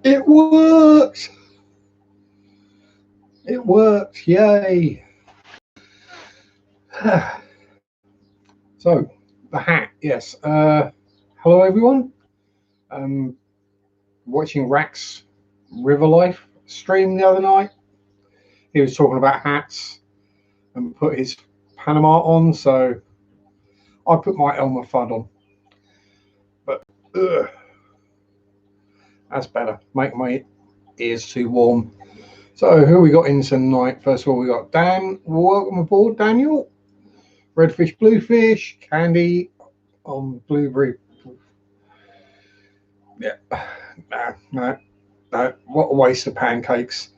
It worked! It worked! Yay! So, the hat, yes. Hello, everyone. Um, watching Rax River Life stream the other night. He was talking about hats and put his Panama on, so I put my Elmer Fudd on. But that's better. Make my ears too warm. So, who we got in tonight? First of all, we got Dan. Welcome aboard, Daniel. Redfish, Bluefish, Candy on Blueberry. Yeah, no. What a waste of pancakes.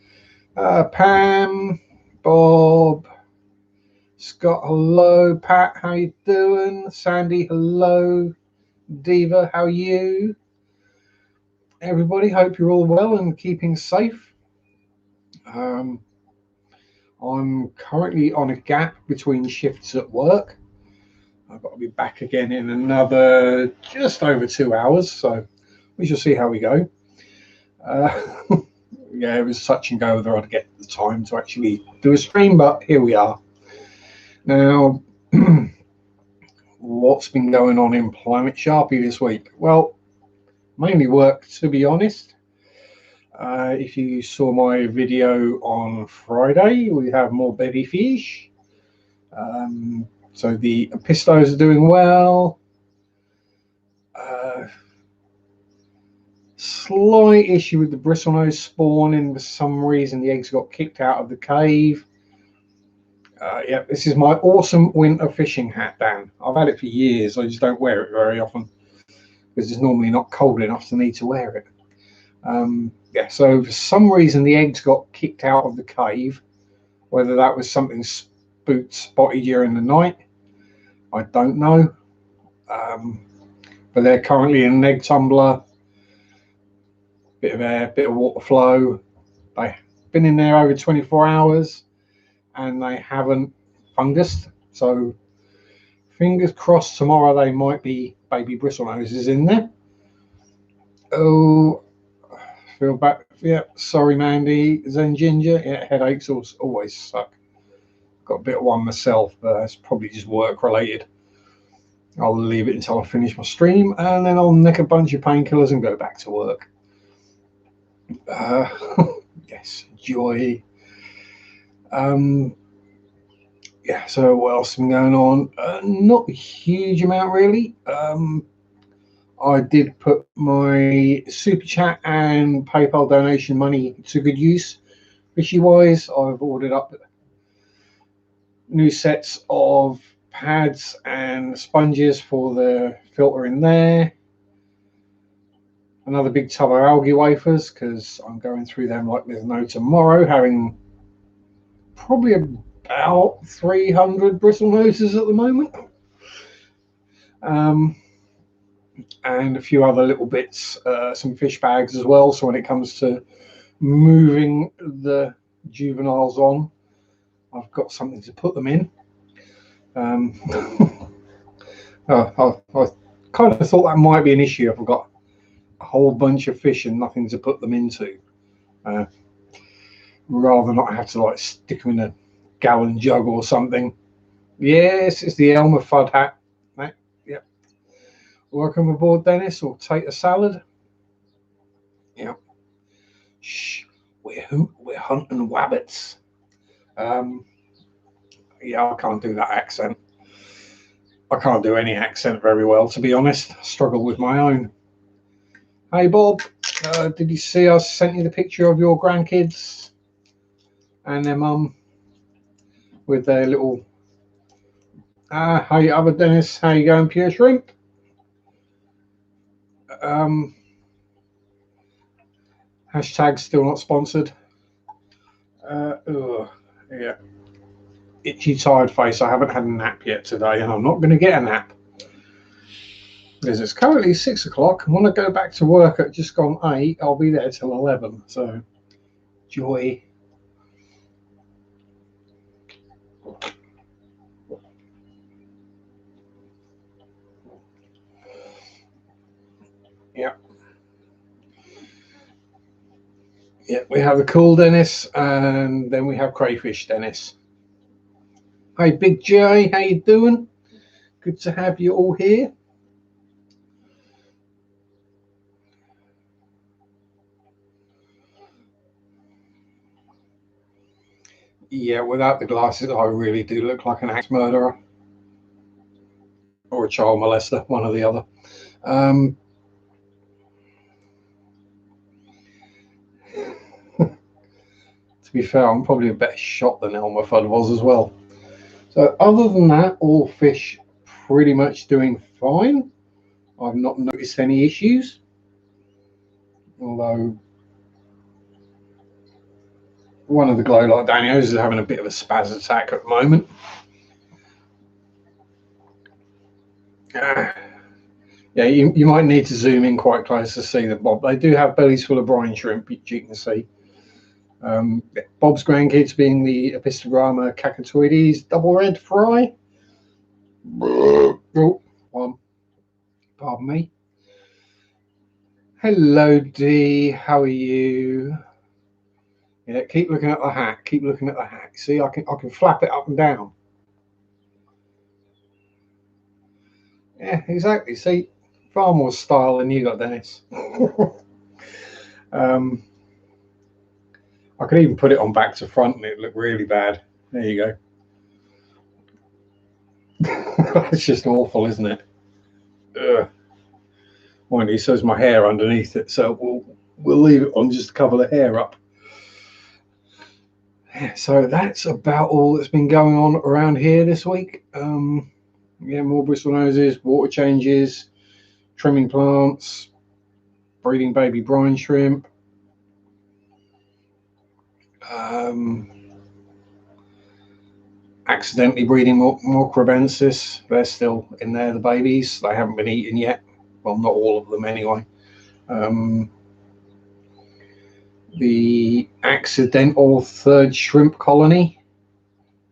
Pam, Bob, Scott, hello. Pat, how you doing? Sandy, hello. Diva, how are you? Everybody, hope you're all well and keeping safe. Um, I'm currently on a gap between shifts at work. I've got to be back again in another just over 2 hours, so we shall see how we go. Uh, yeah, it was touch and go whether I'd get the time to actually do a stream, but here we are. Now, what's been going on in Planet Sharpie this week? Well, mainly work, to be honest. If you saw my video on Friday, we have more baby fish. So the pistos are doing well. Slight issue with the bristlenose spawn, and for some reason the eggs got kicked out of the cave. Yeah, this is my awesome winter fishing hat, Dan. I've had it for years. I just don't wear it very often because it's normally not cold enough to need to wear it. Yeah, so for some reason the eggs got kicked out of the cave. Whether that was something spotty during the night, I don't know. But they're currently in an egg tumbler. Bit of air, bit of water flow. They've been in there over 24 hours and they haven't fungused. So fingers crossed tomorrow they might be baby bristlenoses in there. Oh, feel back. Yeah, sorry, Mandy. Zen Ginger. Yeah, headaches always suck. Got a bit of one myself, but it's probably just work related. I'll leave it until I finish my stream and then I'll nick a bunch of painkillers and go back to work. Uh, yes, joy. Yeah, so what else has been going on? Not a huge amount, really. I did put my super chat and PayPal donation money to good use. Fishy wise, I've ordered up new sets of pads and sponges for the filter in there. Another big tub of algae wafers because I'm going through them like there's no tomorrow, having probably about 300 bristle noses at the moment. And a few other little bits, some fish bags as well. So when it comes to moving the juveniles on, I've got something to put them in. I kind of thought that might be an issue if I've got a whole bunch of fish and nothing to put them into. Rather not have to like stick them in a gallon jug or something. Yes, it's the Elmer Fudd hat. Yep. Welcome aboard, Dennis, or tater salad. Yep. Shh, we're hunting wabbits. Yeah, I can't do that accent. I can't do any accent very well, to be honest. I struggle with my own. Hey, Bob, did you see I sent you the picture of your grandkids and their mum with their little... hey, other Dennis, how you going, Pure Shrimp? Hashtag still not sponsored. Yeah. Itchy, tired face. I haven't had a nap yet today, and I'm not going to get a nap. Because it's currently 6 o'clock. When I go back to work at just gone 8, I'll be there till 11. So, joy. Yeah. Yeah, we have the cool Dennis, and then we have crayfish Dennis. Hey, Big J, how you doing? Good to have you all here. Yeah, without the glasses, I really do look like an axe murderer or a child molester, one or the other. Um, to be fair, I'm probably a better shot than Elmer Fudd was as well. So other than that, all fish pretty much doing fine. I've not noticed any issues, although one of the glow light Danios is having a bit of a spaz attack at the moment. Yeah, you might need to zoom in quite close to see the bob. They do have bellies full of brine shrimp, you can see. Bob's grandkids being the Epistogramma cacatoides double red fry. Oh, one. Pardon me. Hello, D. How are you? Yeah, keep looking at the hat. Keep looking at the hat. See, I can flap it up and down. Yeah, exactly. See, far more style than you got, Dennis. I could even put it on back to front and it looked really bad. There you go. It's just awful, isn't it? Ugh. Mind you, so's my hair underneath it, so we'll leave it on just to cover the hair up. So that's about all that's been going on around here this week. Yeah, more bristle noses, water changes, trimming plants, breeding baby brine shrimp. Accidentally breeding more crebensis. They're still in there, the babies. They haven't been eaten yet. Well, not all of them anyway. The accidental third shrimp colony,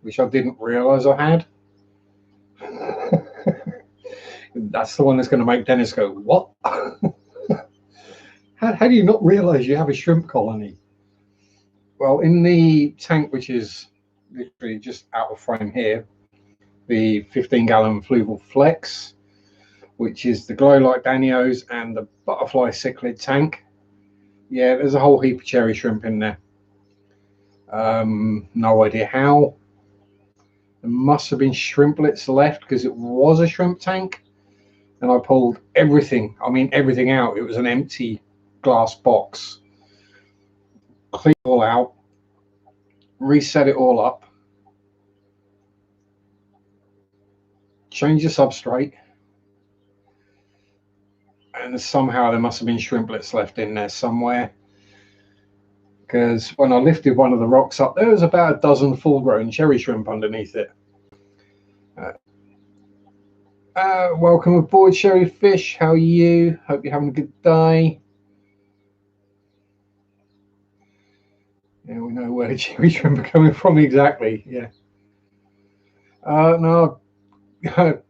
which I didn't realize I had. That's the one that's going to make Dennis go, what? How do you not realize you have a shrimp colony? Well, in the tank, which is literally just out of frame here, the 15-gallon Fluval Flex, which is the glow light Danios and the butterfly cichlid tank. Yeah, there's a whole heap of cherry shrimp in there. No idea how. There must have been shrimplets left because it was a shrimp tank. And I pulled everything, I mean everything out. It was an empty glass box. Clean it all out, reset it all up, change the substrate, and somehow there must have been shrimplets left in there somewhere. Because when I lifted one of the rocks up, there was about a dozen full-grown cherry shrimp underneath it. Welcome aboard, Sherry Fish. How are you? Hope you're having a good day. Yeah, we know where the cherry shrimp are coming from exactly. Yeah. No,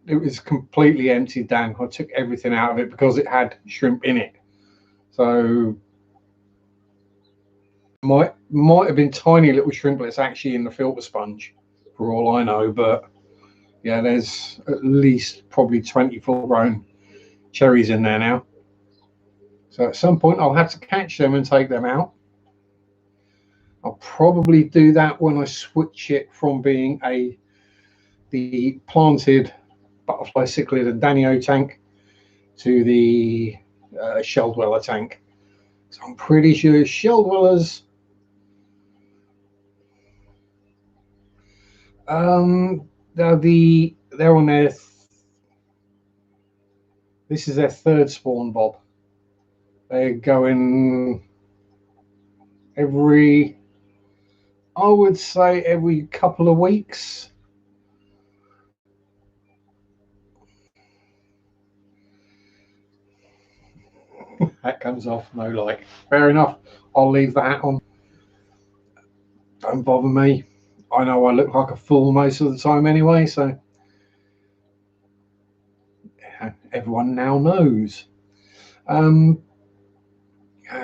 it was completely empty, Dan. I took everything out of it because it had shrimp in it. So might have been tiny little shrimplets actually in the filter sponge, for all I know. But yeah, there's at least probably 20 full-grown cherries in there now. So at some point I'll have to catch them and take them out. I'll probably do that when I switch it from being the planted butterfly cichlid and Danio tank to the shell dweller tank. So I'm pretty sure shell dwellers, they're on their this is their third spawn, Bob. They're going every, I would say every couple of weeks. Hat comes off, no like. Fair enough. I'll leave the hat on. Don't bother me. I know I look like a fool most of the time anyway, so everyone now knows.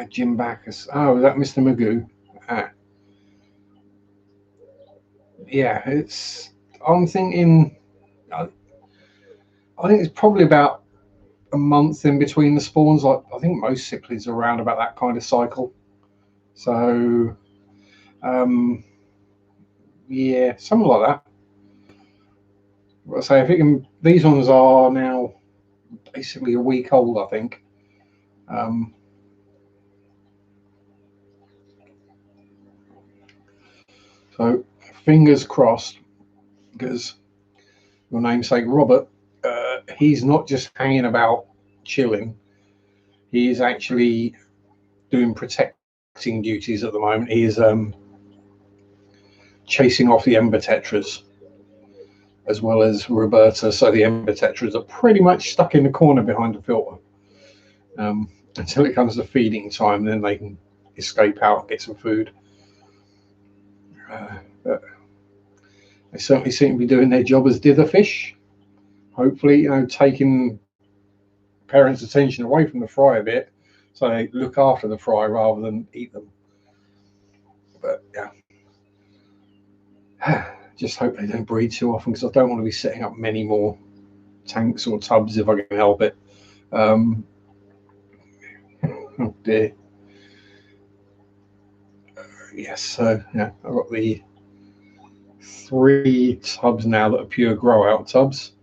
Jim Backus. Oh, is that Mr. Magoo? Ah, yeah, it's. I'm thinking. I think it's probably about a month in between the spawns. Like I think most cichlids are around about that kind of cycle. So, um, yeah, something like that. But I say if it can, these ones are now basically a week old, I think. Um, so fingers crossed, because your namesake Robert, he's not just hanging about chilling. He is actually doing protecting duties at the moment. He is chasing off the Ember Tetras as well as Roberta. So the Ember Tetras are pretty much stuck in the corner behind the filter until it comes to feeding time. Then they can escape out and get some food. But they certainly seem to be doing their job as dither fish. Hopefully, taking parents' attention away from the fry a bit, so they look after the fry rather than eat them. But yeah, just hope they don't breed too often, because I don't want to be setting up many more tanks or tubs if I can help it. Oh dear. Yes, so yeah, I've got the 3 tubs now that are pure grow out tubs.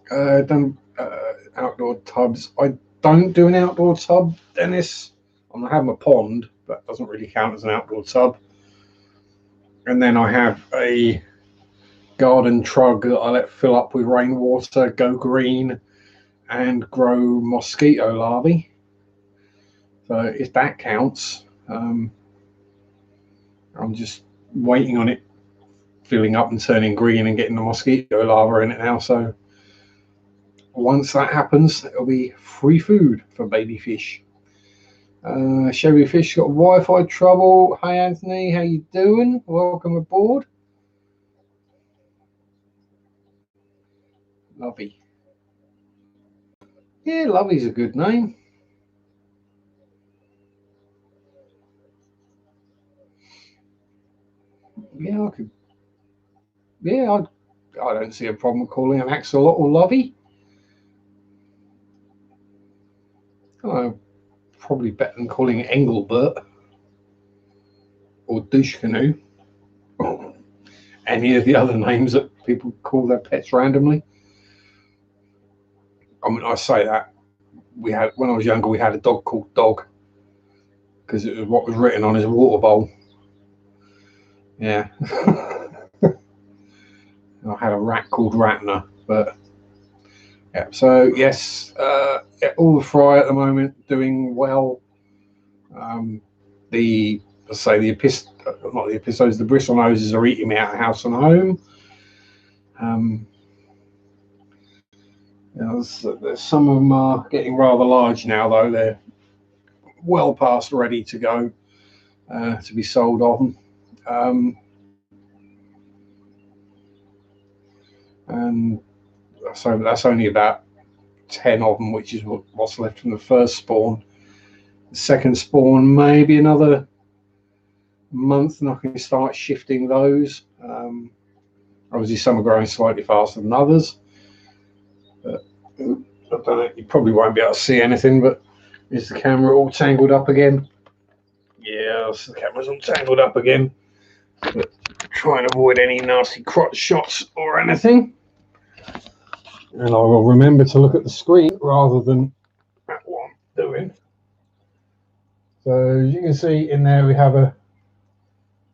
Done outdoor tubs. I don't do an outdoor tub, Dennis. I have my pond, but doesn't really count as an outdoor tub. And then I have a garden trug that I let fill up with rainwater, go green, and grow mosquito larvae. So if that counts, I'm just waiting on it filling up and turning green and getting the mosquito larvae in it now. So once that happens, it'll be free food for baby fish. Chevy Fish got Wi-Fi trouble. Hi Anthony, how you doing? Welcome aboard. Lovey. Yeah, Lovey's a good name. Yeah, I could. Yeah, I don't see a problem calling an axolotl Lovey. Oh, probably better than calling it Engelbert or douche canoe. Any of the other names that people call their pets randomly. I mean, I say that we had when I was younger, we had a dog called Dog because it was what was written on his water bowl. Yeah. I had a rat called Ratner, but yeah. So yes, all the fry at the moment doing well. The let's say the not the episodes, the bristlenoses are eating me out of house and home. There's some of them are getting rather large now, though. They're well past ready to go to be sold on. And so that's only about 10 of them, which is what's left from the first spawn. The second spawn, maybe another month, and I can start shifting those. Obviously, some are growing slightly faster than others. But I don't know, you probably won't be able to see anything, but is the camera all tangled up again? Yes, the camera's all tangled up again. But try and avoid any nasty crotch shots or anything. And I will remember to look at the screen rather than at what I'm doing. So as you can see in there, we have a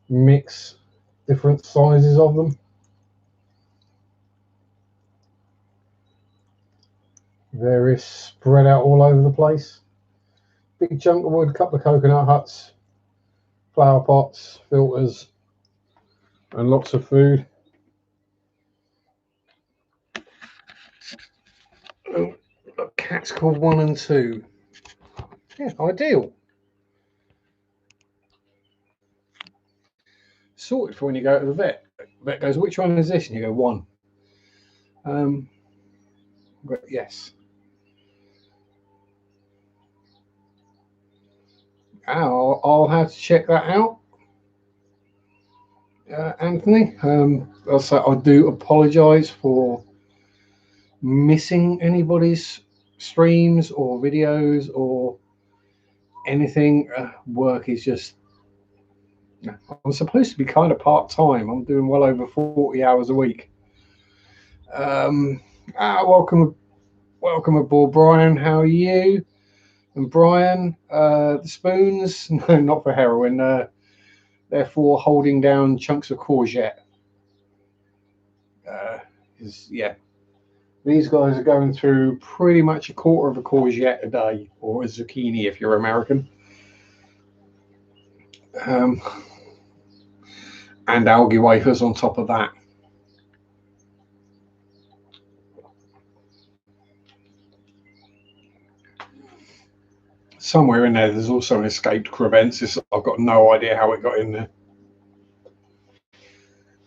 mix, different sizes of them. Various spread out all over the place. Big chunk of wood, couple of coconut huts, flower pots, filters, and lots of food. Oh, cats called 1 and 2. Yeah, ideal. Sorted for when you go to the vet. The vet goes, which one is this? And you go, 1. But yes. I'll have to check that out, Anthony. Also, I do apologise for missing anybody's streams or videos or anything. Work is just. I'm supposed to be kind of part time. I'm doing well over 40 hours a week. Welcome, welcome aboard, Brian. How are you? And Brian, the spoons, no, not for heroin. Therefore, holding down chunks of courgette. Yeah, these guys are going through pretty much a quarter of a courgette a day, or a zucchini if you're American. And algae wafers on top of that. Somewhere in there's also an escaped crevensis. I've got no idea how it got in there.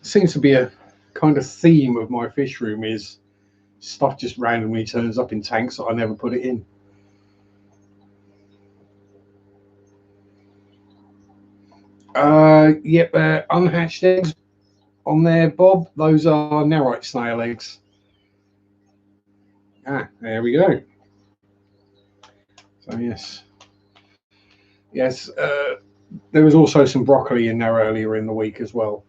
Seems to be a kind of theme of my fish room is stuff just randomly turns up in tanks that I never put it in. Yep, unhatched eggs on there, Bob. Those are Nerite snail eggs. There we go. So yes, there was also some broccoli in there earlier in the week as well.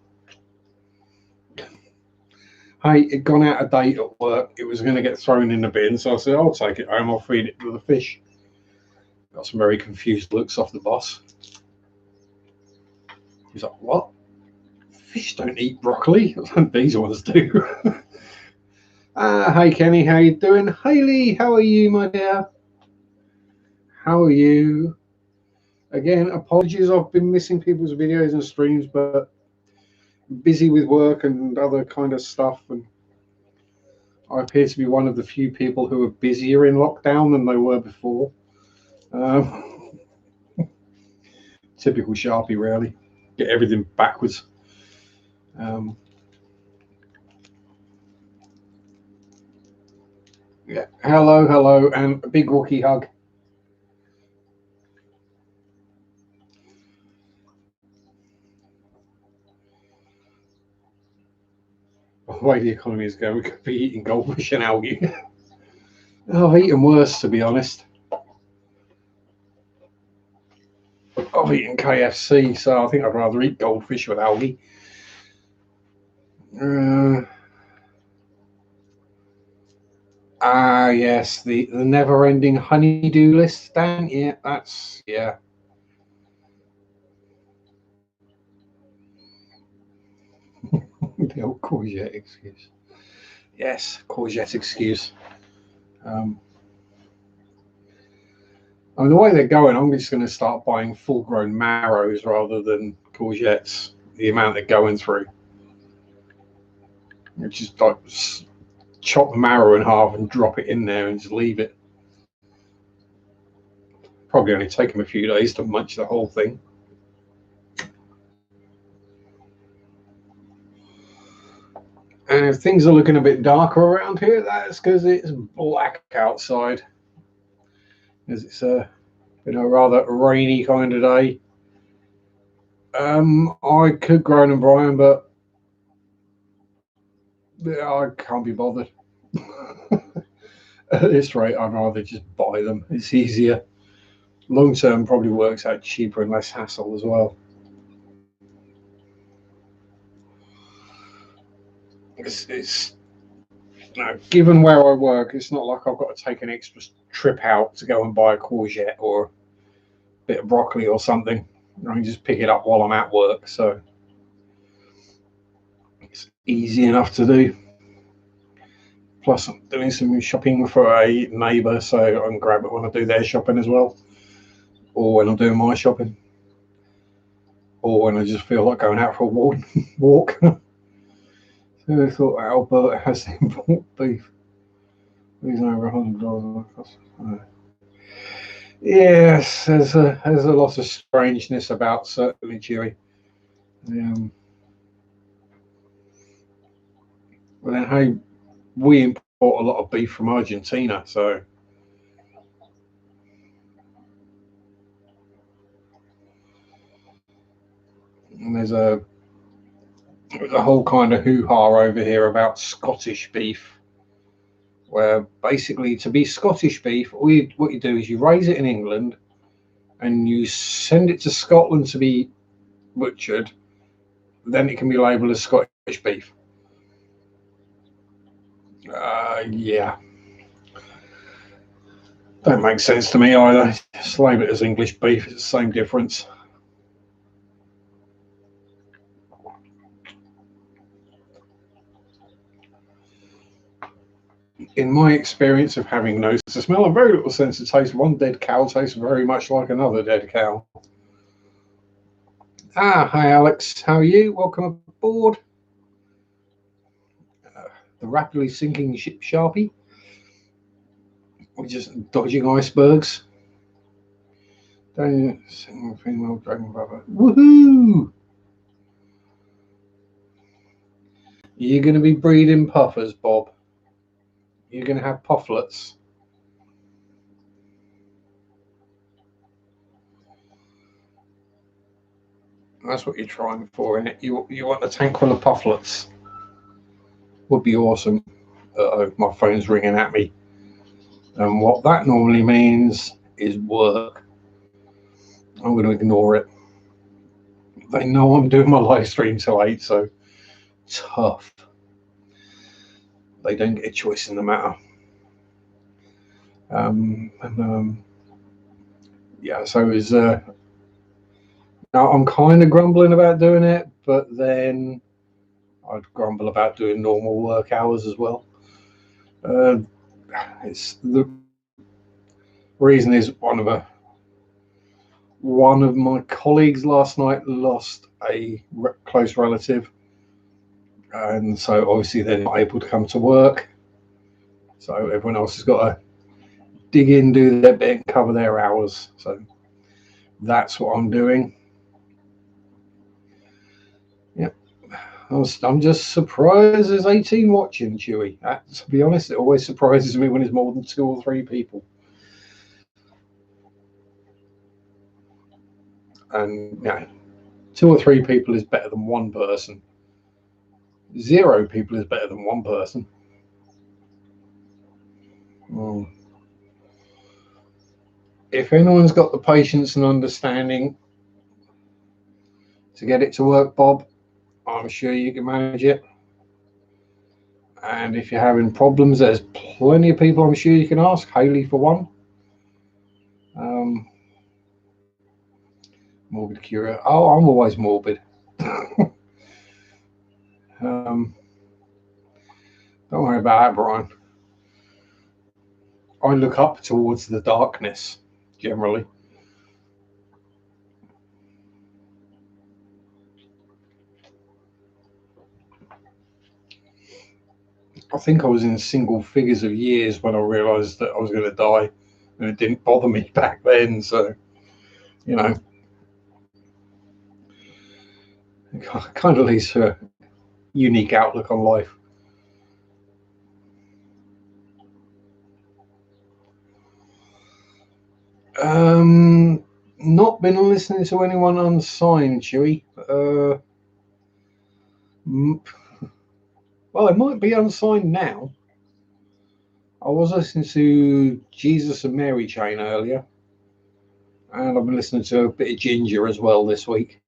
Hey, it gone out of date at work. It was going to get thrown in the bin, so I said, I'll take it home. I'll feed it to the fish. Got some very confused looks off the boss. He's like, what? Fish don't eat broccoli. These ones do. Hey, Kenny, how you doing? Hayley, how are you, my dear? How are you? Again, apologies. I've been missing people's videos and streams, but busy with work and other kind of stuff. And I appear to be one of the few people who are busier in lockdown than they were before. Typical Sharpie, really. Get everything backwards. Yeah. Hello, and a big Wookie hug. The way the economy is going, we could be eating goldfish and algae. I've eaten worse, to be honest. I've eaten KFC, so I think I'd rather eat goldfish with algae. Yes, the never-ending honeydew list, Dan. Yeah, that's, yeah. The old courgette excuse. Yes, courgette excuse. I mean, the way they're going, I'm just going to start buying full-grown marrows rather than courgettes. The amount they're going through. You just like chop the marrow in half and drop it in there and just leave it. Probably only take them a few days to munch the whole thing. And if things are looking a bit darker around here, that's because it's black outside. Because it's been a rather rainy kind of day. I could grow them, Brian, but I can't be bothered. At this rate, I'd rather just buy them. It's easier. Long term probably works out cheaper and less hassle as well. It's you know, given where I work, it's not like I've got to take an extra trip out to go and buy a courgette or a bit of broccoli or something. I can just pick it up while I'm at work, so it's easy enough to do. Plus, I'm doing some shopping for a neighbour, so I can grab it when I do their shopping as well, or when I'm doing my shopping, or when I just feel like going out for a walk. Who would have thought Alberta has import beef? He's over $100. Yes, there's a lot of strangeness about certainly Chewy. But then, hey, we import a lot of beef from Argentina, so And there's a whole kind of hoo-ha over here about Scottish beef, where basically to be Scottish beef, what you do is you raise it in England and you send it to Scotland to be butchered, then it can be labelled as Scottish beef. Yeah. Don't make sense to me either. Just label it as English beef, it's the same difference. In my experience of having no sense of smell and very little sense of taste, one dead cow tastes very much like another dead cow. Hi Alex, how are you? Welcome aboard. The rapidly sinking ship Sharpie. We're just dodging icebergs. Single female dragon brother. Woohoo! You're going to be breeding puffers, Bob. You're going to have pufflets. That's what you're trying for, innit? You want a tank full of pufflets. Would be awesome. My phone's ringing at me. And what that normally means is work. I'm going to ignore it. They know I'm doing my live stream till 8, so tough. They don't get a choice in the matter. Yeah, so it's now I'm kind of grumbling about doing it, but then I'd grumble about doing normal work hours as well. It's the reason is one of my colleagues last night lost a close relative, and so obviously they're not able to come to work. So everyone else has got to dig in, do their bit, and cover their hours. So that's what I'm doing. Yeah, I'm just surprised there's 18 watching, Chewy. To be honest, it always surprises me when it's more than 2 or 3 people. And yeah, 2 or 3 people is better than 1 person. 0 people is better than 1 person. If anyone's got the patience and understanding to get it to work, Bob, I'm sure you can manage it. And if you're having problems, there's plenty of people I'm sure you can ask. Haley, for one. Morbid curious. Oh, I'm always morbid. Don't worry about that, Brian. I look up towards the darkness, generally. I think I was in single figures of years when I realised that I was going to die, and it didn't bother me back then. So, you know, it kind of leads to a unique outlook on life. Not been listening to anyone unsigned, Chewy. Well, it might be unsigned now. I was listening to Jesus and Mary Chain earlier, and I've been listening to a bit of Ginger as well this week.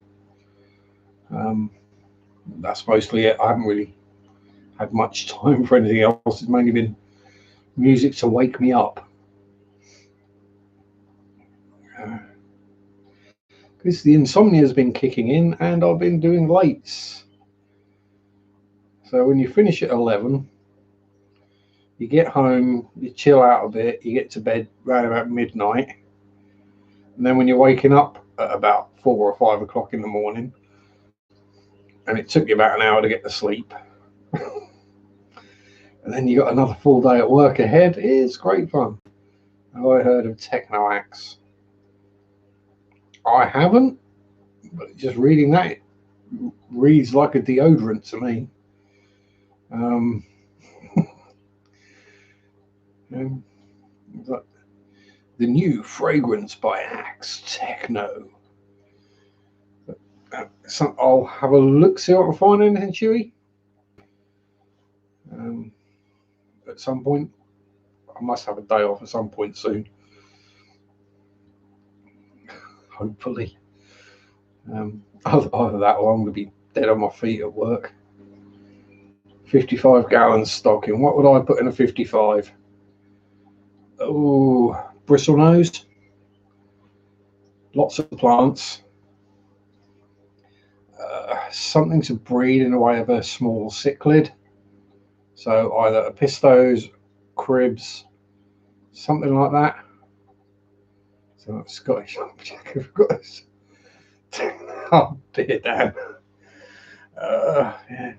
That's mostly it. I haven't really had much time for anything else. It's mainly been music to wake me up. Because the insomnia has been kicking in, and I've been doing lates. So when you finish at 11, you get home, you chill out a bit, you get to bed around about midnight, and then when you're waking up at about 4 or 5 o'clock in the morning, and it took you about an hour to get to sleep, and then you got another full day at work ahead, it's great fun. Have I heard of Techno Axe? I haven't, but just reading that, it reads like a deodorant to me. The new fragrance by Axe Techno. So I'll have a look, see if I can find anything chewy. At some point, I must have a day off at some point soon. Hopefully. Either that or I'm going to be dead on my feet at work. 55 gallons stocking. What would I put in a 55? Oh, bristle nose. Lots of plants. Something to breed in the way of a small cichlid. So either apistos, cribs, something like that. So that's Scottish lumberjack. I've got this. Oh dear, damn. Yeah.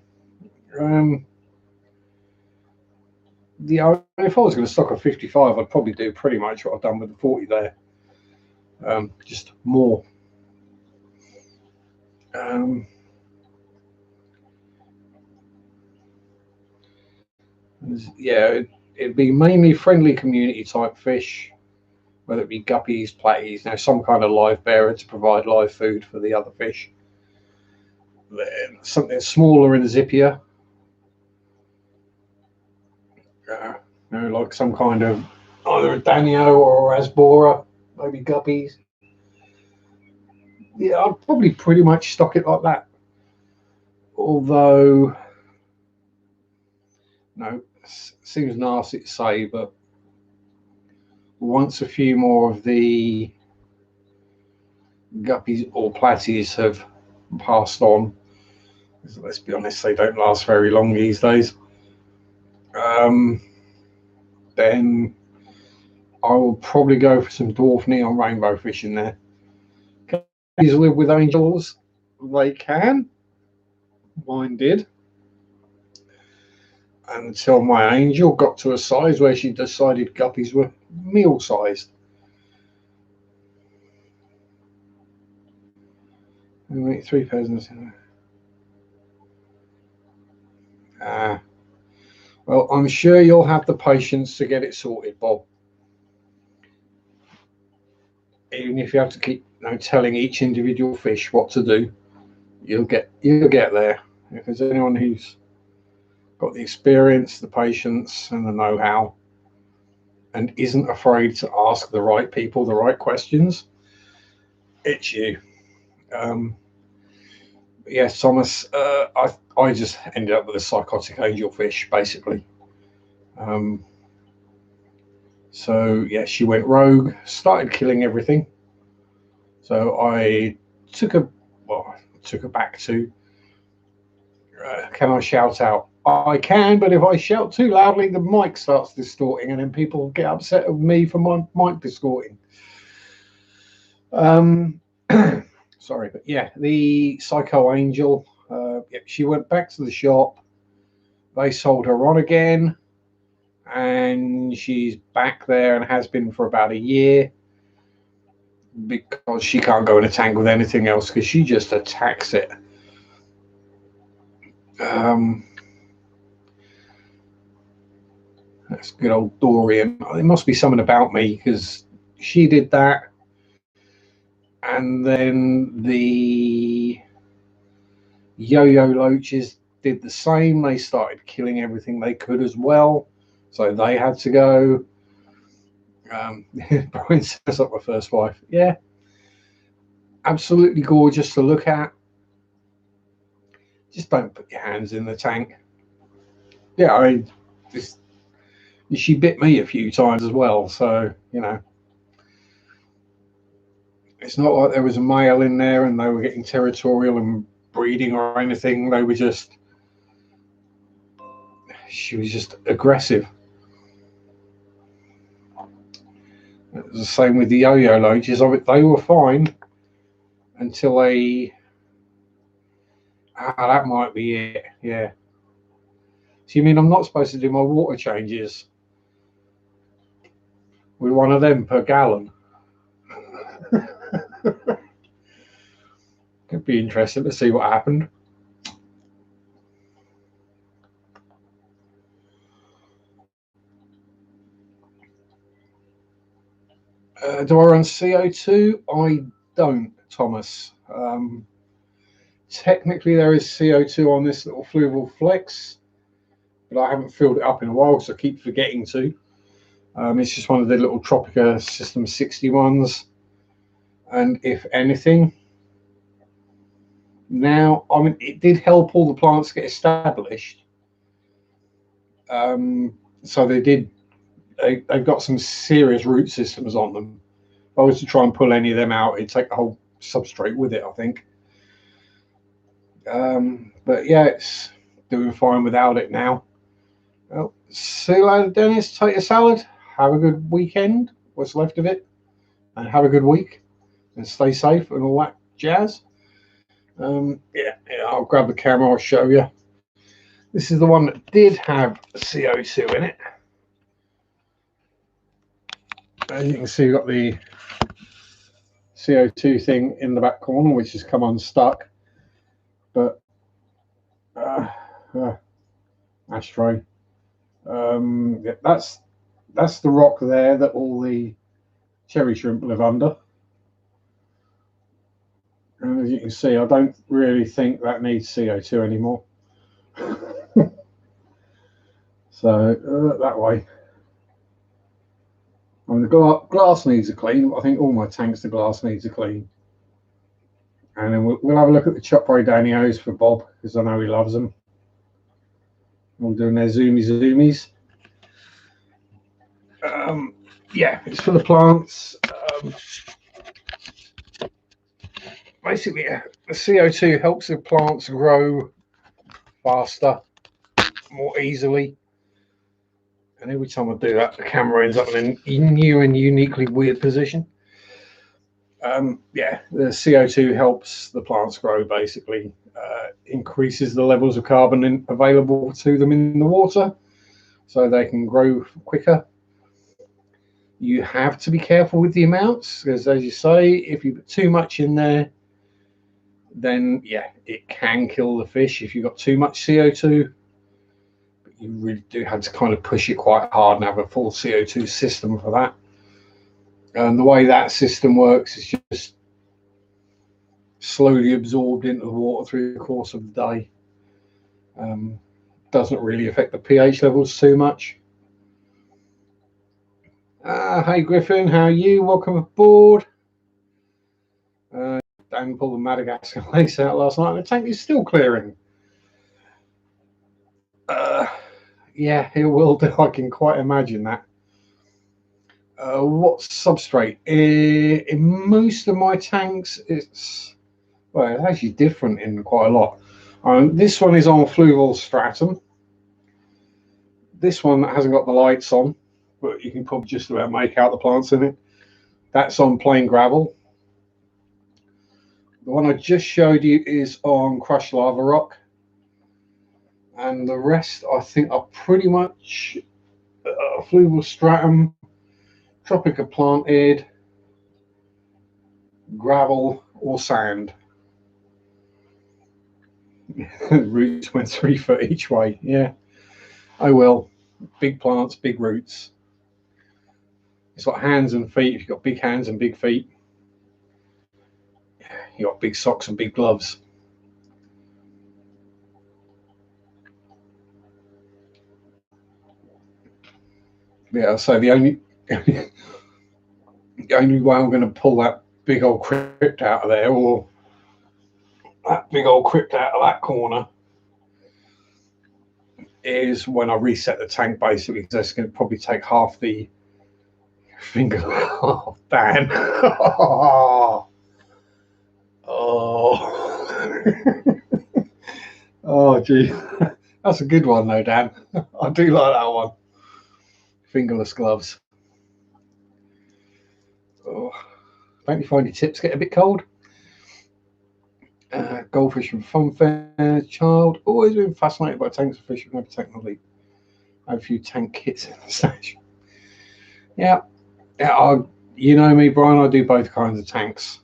If I was going to stock a 55, I'd probably do pretty much what I've done with the 40 there. Just more. Yeah, it'd be mainly friendly community type fish, whether it be guppies, platies, some kind of live bearer to provide live food for the other fish. Then something smaller and zippier, like some kind of either a danio or a asbora, maybe guppies. Yeah, I'd probably pretty much stock it like that. Although, no, seems nasty to say, but once a few more of the guppies or platies have passed on, let's be honest, they don't last very long these days, then I will probably go for some dwarf neon rainbow fish in there. Can these live with angels? They can. Mine did. Until my angel got to a size where she decided guppies were meal sized. 3 pairs. Well, I'm sure you'll have the patience to get it sorted, Bob. Even if you have to keep telling each individual fish what to do, you'll get there. If there's anyone who's got the experience, the patience, and the know-how, and isn't afraid to ask the right people the right questions, it's you. Yes, Thomas. I just ended up with a psychotic angelfish, basically. So yeah, she went rogue, started killing everything. So I took her back to. Can I shout out? I can, but if I shout too loudly, the mic starts distorting, and then people get upset with me for my mic distorting. Sorry, but yeah, the Psycho Angel. She went back to the shop. They sold her on again, and she's back there and has been for about a year because she can't go in a tank with anything else because she just attacks it. That's good old Dorian. It must be something about me because she did that, and then the yo-yo loaches did the same. They started killing everything they could as well, so they had to go. Brian says up my first wife. Yeah, absolutely gorgeous to look at. Just don't put your hands in the tank. Yeah, I mean, she bit me a few times as well, so it's not like there was a male in there and they were getting territorial and breeding or anything. They were just, she was just aggressive. It was the same with the yo-yo loaches. They were fine until they. That might be it. Yeah. So you mean I'm not supposed to do my water changes with one of them per gallon? Could be interesting to see what happened. Do I run CO2? I don't, Thomas. Technically, there is CO2 on this little Fluval Flex, but I haven't filled it up in a while, so I keep forgetting to. It's just one of the little Tropica System 61s, and if anything, now, I mean, it did help all the plants get established. So they've got some serious root systems on them. If I was to try and pull any of them out, it'd take the whole substrate with it, I think. But yeah, it's doing fine without it now. Well, see you later, Dennis. Take a salad. Have a good weekend, what's left of it, and have a good week, and stay safe and all that jazz. Yeah, I'll grab the camera, I'll show you. This is the one that did have CO2 in it. As you can see, we've got the CO2 thing in the back corner, which has come unstuck. But ashtray. Yeah, that's the rock there that all the cherry shrimp live under. And as you can see, I don't really think that needs CO2 anymore. So that way. I mean, the glass needs a clean. I think all my tanks, the glass needs a clean. And then we'll have a look at the Chop Danios for Bob, because I know he loves them. All doing their zoomies. Yeah, it's for the plants. Basically, the CO2 helps the plants grow faster, more easily. And every time I do that, the camera ends up in a new and uniquely weird position. Yeah, the CO2 helps the plants grow, basically. Increases the levels of carbon available to them in the water, so they can grow quicker. You have to be careful with the amounts, because as you say, if you put too much in there, then yeah, it can kill the fish if you've got too much CO2. But you really do have to kind of push it quite hard and have a full CO2 system for that. And the way that system works is just slowly absorbed into the water through the course of the day. Doesn't really affect the pH levels too much. Hey Griffin, how are you? Welcome aboard. Dan pulled the Madagascar lace out last night, and the tank is still clearing. Yeah, it will do. I can quite imagine that. What substrate? In most of my tanks, it's actually different in quite a lot. This one is on Fluval Stratum. This one hasn't got the lights on, but you can probably just about make out the plants in it. That's on plain gravel. The one I just showed you is on crushed lava rock. And the rest, I think, are pretty much Fluval Stratum, Tropica planted, gravel, or sand. Roots went 3 foot each way. Yeah. Oh well. Big plants, big roots. It's like hands and feet. If you've got big hands and big feet, you've got big socks and big gloves. Yeah, so the only way I'm going to pull that big old crypt out of there, or that big old crypt out of that corner, is when I reset the tank, basically, because that's going to probably take half the finger. Oh, Dan. Oh, gee. That's a good one, though, Dan. I do like that one. Fingerless gloves. Oh, don't you find your tips get a bit cold? Goldfish from Funfair child. Always been fascinated by tanks of fish. Never taken the leap. I have a few tank kits in the stash. Yeah. You know me, Brian. I do both kinds of tanks.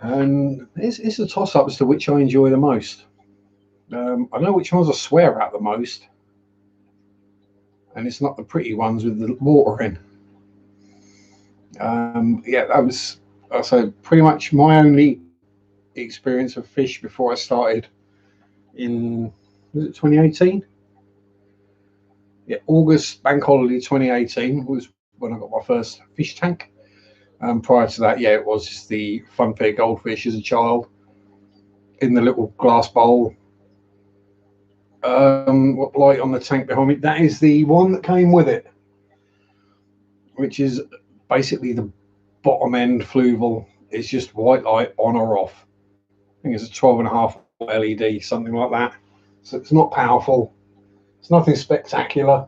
And it's a toss-up as to which I enjoy the most. I know which ones I swear at the most. And it's not the pretty ones with the water in. Yeah, that was, so pretty much my only experience of fish before I started in, was it 2018? Yeah, August bank holiday 2018 was when I got my first fish tank. Prior to that, yeah, it was just the funfair goldfish as a child in the little glass bowl. What light on the tank behind me? That is the one that came with it, which is basically the bottom end fluval. It's just white light on or off. I think it's a 12.5 LED, something like that. So it's not powerful. It's nothing spectacular.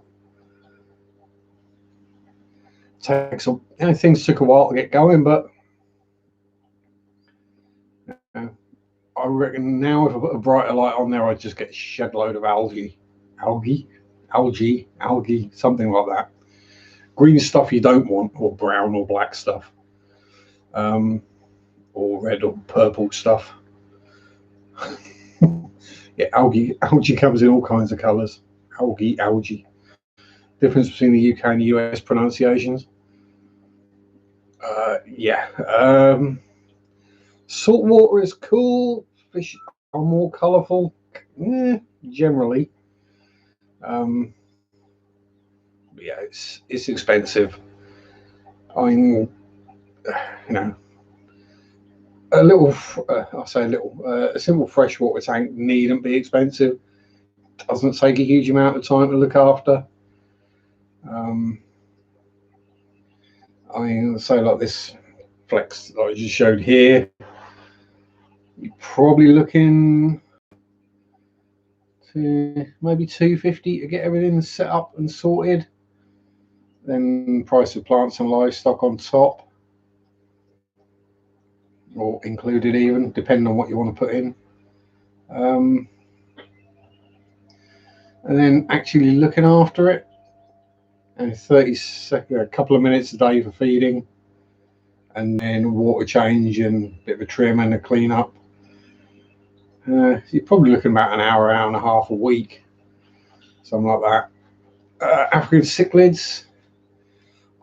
Takes things took a while to get going, but I reckon now if I put a brighter light on there, I'd just get a shed load of algae, something like that. Green stuff you don't want, or brown or black stuff, or red or purple stuff. Yeah, algae comes in all kinds of colours. Algae. Difference between the UK and the US pronunciations. Yeah. Salt water is cool. Fish are more colourful. Generally. Yeah, it's expensive. I mean, a little. I'll say a little. A simple freshwater tank needn't be expensive. Doesn't take a huge amount of time to look after. I mean, say like this flex that I just showed here, you're probably looking to maybe 250 to get everything set up and sorted. Then price of plants and livestock on top, or included even, depending on what you want to put in. And then actually looking after it, and 30 seconds, a couple of minutes a day for feeding, and then water change and a bit of a trim and a clean up. You're probably looking about an hour and a half a week, something like that. African cichlids.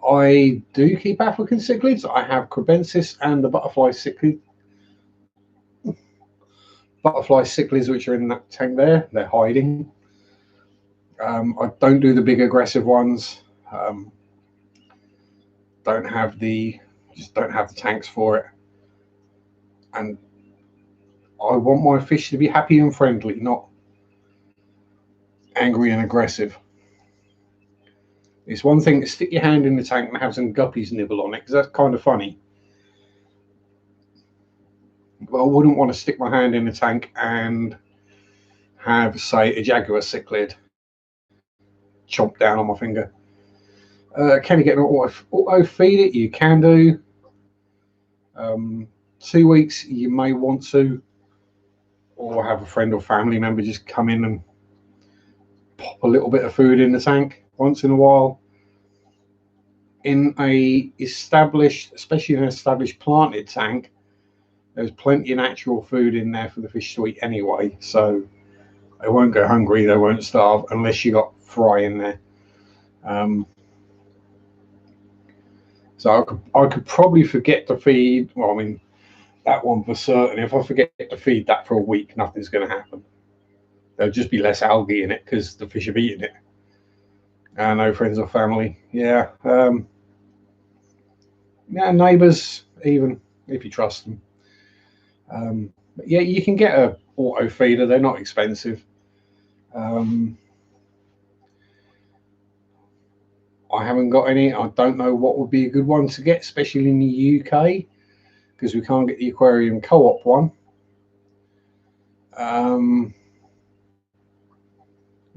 I do keep African cichlids. I have crebensis and the butterfly cichlids, which are in that tank there. They're hiding. I don't do the big aggressive ones. Don't have the tanks for it. And I want my fish to be happy and friendly, not angry and aggressive. It's one thing to stick your hand in the tank and have some guppies nibble on it, because that's kind of funny. But I wouldn't want to stick my hand in the tank and have, say, a jaguar cichlid chomp down on my finger. Can you get an auto feed it? You can do. 2 weeks you may want to, or have a friend or family member just come in and pop a little bit of food in the tank once in a while. In a established, especially in an established planted tank, there's plenty of natural food in there for the fish to eat anyway, so they won't go hungry, they won't starve unless you got fry in there. So I could probably forget to feed, well, I mean, that one for certain. If I forget to feed that for a week, nothing's going to happen. There'll just be less algae in it because the fish have eaten it. No friends or family. Yeah. Yeah, neighbours, even if you trust them. But yeah, you can get a auto feeder. They're not expensive. I haven't got any. I don't know what would be a good one to get, especially in the UK, because we can't get the aquarium co-op one.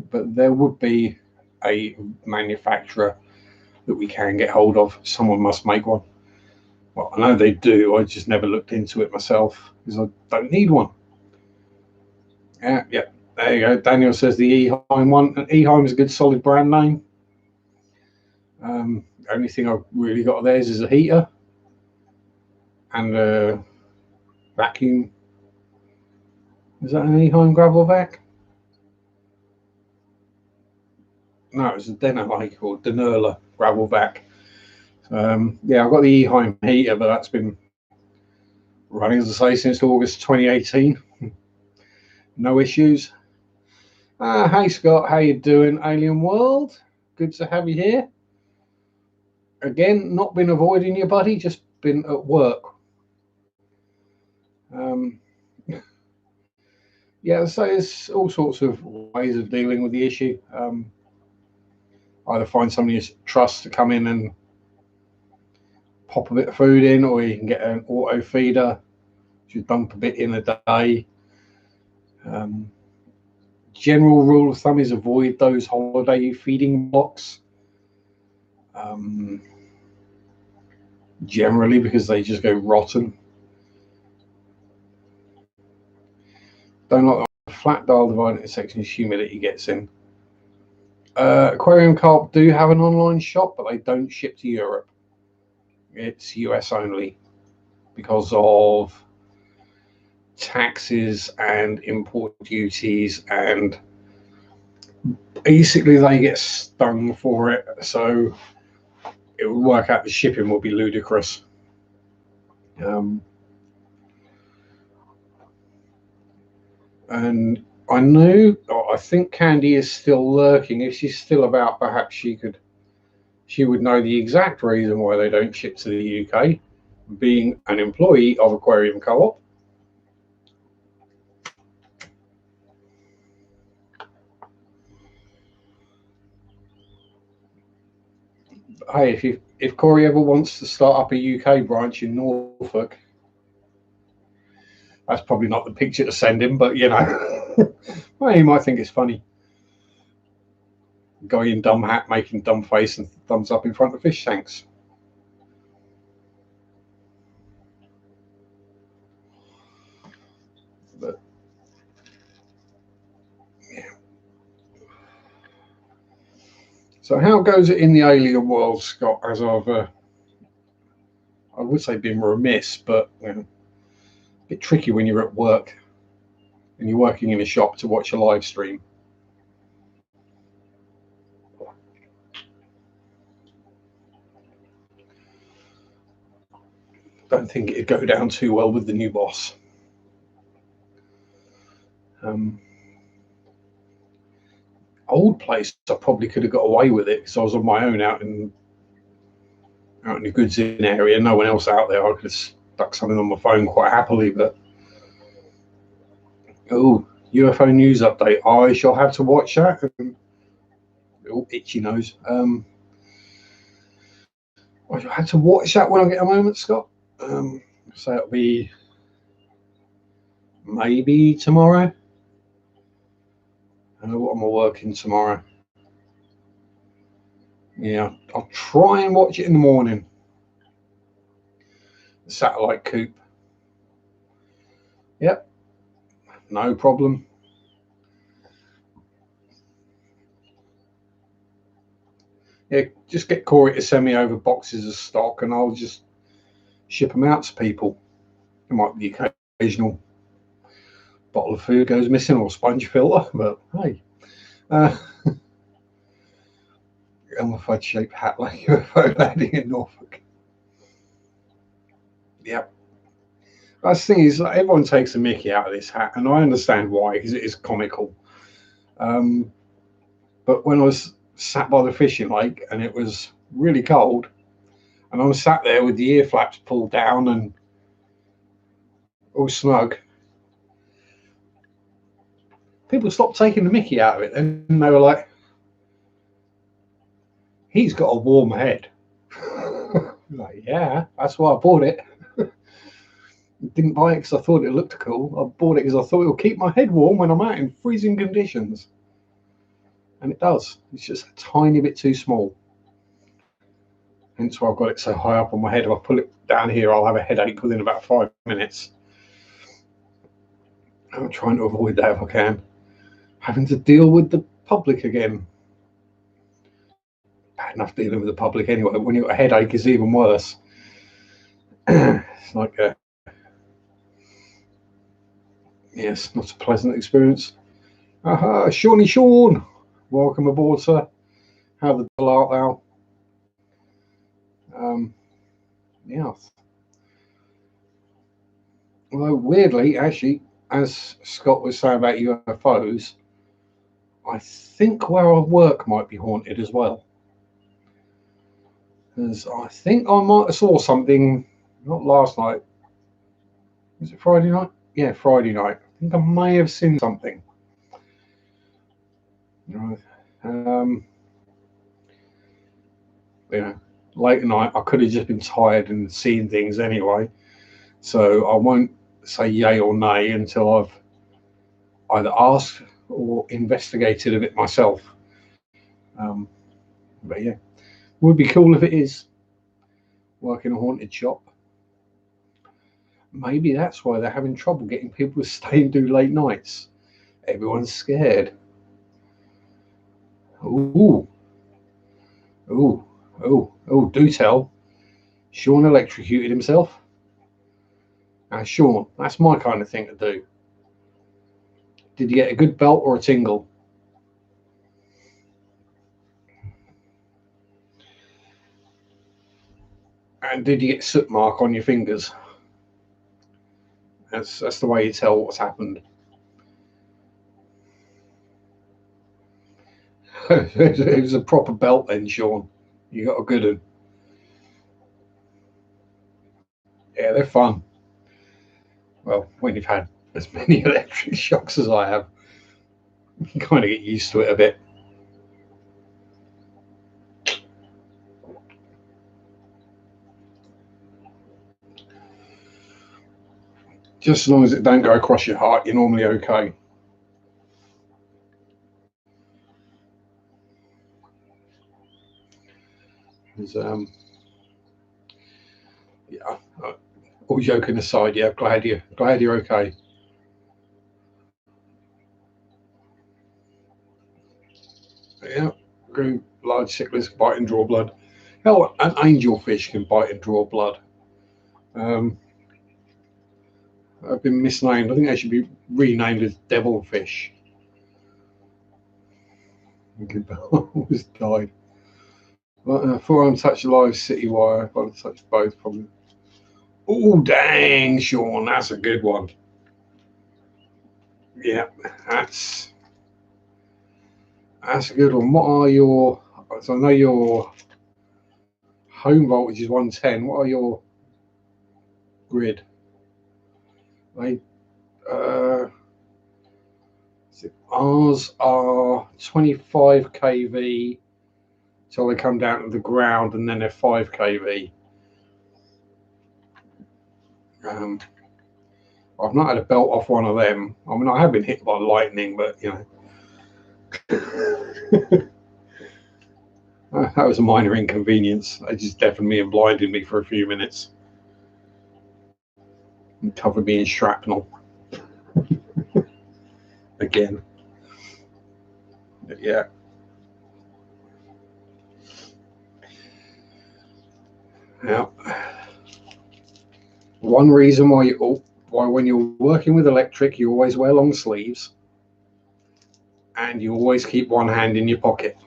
But there would be a manufacturer that we can get hold of. Someone must make one. Well, I know they do. I just never looked into it myself because I don't need one. Yeah, there you go. Daniel says the Eheim one. Eheim is a good solid brand name. Only thing I've really got of theirs is a heater and a vacuum. Is that an Eheim gravel vac? No, it's a Dennerlake or Denerla gravel vac. Yeah, I've got the Eheim heater, but that's been Running, as I say, since August 2018. No issues. Hey Scott, how you doing, Alien World? Good to have you here. Again, not been avoiding you, buddy, just been at work. Yeah, so there's all sorts of ways of dealing with the issue. Either find somebody you trust to come in and pop a bit of food in, or you can get an auto feeder, which you dump a bit in a day. General rule of thumb is avoid those holiday feeding blocks. Generally, because they just go rotten. Don't like the flat dial divided into sections humidity gets in. Aquarium Carp do have an online shop, but they don't ship to Europe. It's US only because of taxes and import duties, and basically they get stung for it, so it would work out the shipping will be ludicrous. And I think Candy is still lurking. If she's still about, perhaps she would know the exact reason why they don't ship to the UK, being an employee of Aquarium Co-op. Hey, if Corey ever wants to start up a UK branch in Norfolk, that's probably not the picture to send him, but you know, well, he might think it's funny. Guy in dumb hat making dumb face and thumbs up in front of fish tanks. But yeah. So how goes it in the alien world, Scott? As I would say been remiss, but you know, a bit tricky when you're at work and you're working in a shop to watch a live stream. Don't think it'd go down too well with the new boss. Old place, I probably could have got away with it because I was on my own out in the goods in area. No one else out there. I could have stuck something on my phone quite happily, but UFO news update. I shall have to watch that. Itchy nose. I shall have to watch that when I get a moment, Scott. So it'll be maybe tomorrow. What am I working tomorrow? Yeah, I'll try and watch it in the morning. The satellite coop. Yep, no problem. Yeah, just get Corey to send me over boxes of stock and I'll just ship them out to people. There might be the occasional bottle of food goes missing or sponge filter, but hey. I'm a fudge shaped hat like UFO landing in Norfolk. Yep. That's the thing is, like, everyone takes a mickey out of this hat, and I understand why, because it is comical. But when I was sat by the fishing lake and it was really cold, and I was sat there with the ear flaps pulled down and all snug, people stopped taking the mickey out of it, and they were like, "He's got a warm head." Like, yeah, that's why I bought it. Didn't buy it because I thought it looked cool. I bought it because I thought it will keep my head warm when I'm out in freezing conditions. And it does. It's just a tiny bit too small. Hence why I've got it so high up on my head. If I pull it down here, I'll have a headache within about 5 minutes. I'm trying to avoid that if I can. Having to deal with the public again. Bad enough dealing with the public anyway. When you've got a headache, it's even worse. It's like yes, not a pleasant experience. Shawnee Sean, welcome aboard, sir. How the devil art thou? Yeah. Although weirdly, actually, as Scott was saying about UFOs, I think where I work might be haunted as well. Because I think I might have saw something, not last night. Was it Friday night? Yeah, Friday night. I think I may have seen something. Right. You know, late at night, I could have just been tired and seen things anyway. So I won't say yay or nay until I've either asked or investigated a bit myself. Um, but yeah, would be cool if it is work in a haunted shop. Maybe that's why they're having trouble getting people to stay and do late nights. Everyone's scared. Ooh, ooh, ooh, do tell. Sean electrocuted himself. Now, Sean, that's my kind of thing to do. Did you get a good belt or a tingle? And did you get soot mark on your fingers? That's the way you tell what's happened. It was a proper belt then, Sean. You got a good one. Yeah, they're fun. Well, when you've had as many electric shocks as I have, you kind of get used to it a bit. Just as long as it don't go across your heart, you're normally okay. Yeah. All joking aside, yeah, glad you're okay. Yeah, green large cichlids bite and draw blood. Hell, an angelfish can bite and draw blood. Um, I've been misnamed. I think they should be renamed as devilfish. Almost died. Forearm touch live city wire. If I touch both, probably. Oh, dang, Sean, that's a good one. Yeah, that's a good one. What are your? So I know your home voltage is 110. What are your grid? They uh, ours are 25 kV till they come down to the ground, and then they're 5 kV. Um, I've not had a belt off one of them. I mean, I have been hit by lightning, but you know, that was a minor inconvenience. They just deafened me and blinded me for a few minutes and covered me in shrapnel again. But yeah. Now, one reason why when you're working with electric, you always wear long sleeves, and you always keep one hand in your pocket.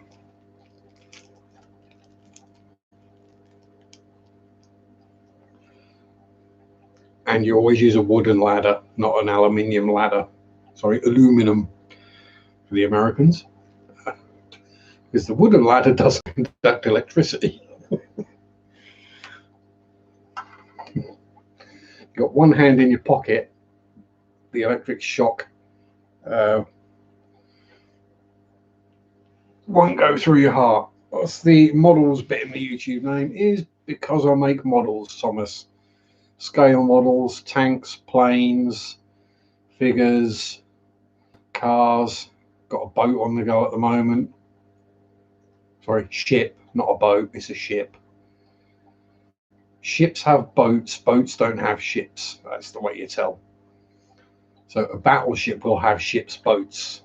And you always use a wooden ladder, not an aluminium ladder. Sorry, aluminum for the Americans. Because the wooden ladder doesn't conduct electricity. You've got one hand in your pocket, the electric shock won't go through your heart. What's the models bit in the YouTube name? Is because I make models, Thomas. Scale models, tanks, planes, figures, cars. Got a boat on the go at the moment. Sorry, ship, not a boat, it's a ship. Ships have boats, boats don't have ships. That's the way you tell. So a battleship will have ship's boats.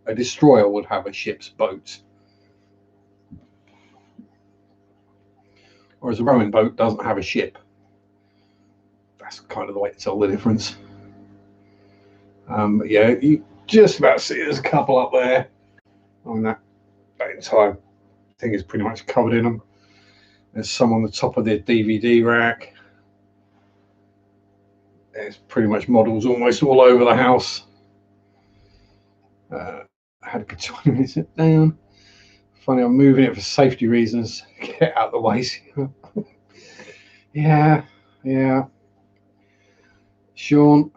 A destroyer would have a ship's boat. Whereas a rowing boat doesn't have a ship. That's kind of the way to tell the difference. Yeah, you just about see there's a couple up there. On that entire thing is pretty much covered in them. There's some on the top of the DVD rack. There's pretty much models almost all over the house. I had a good 20 minutes sit down. Funny, I'm moving it for safety reasons. Get out of the way. Yeah. Sean,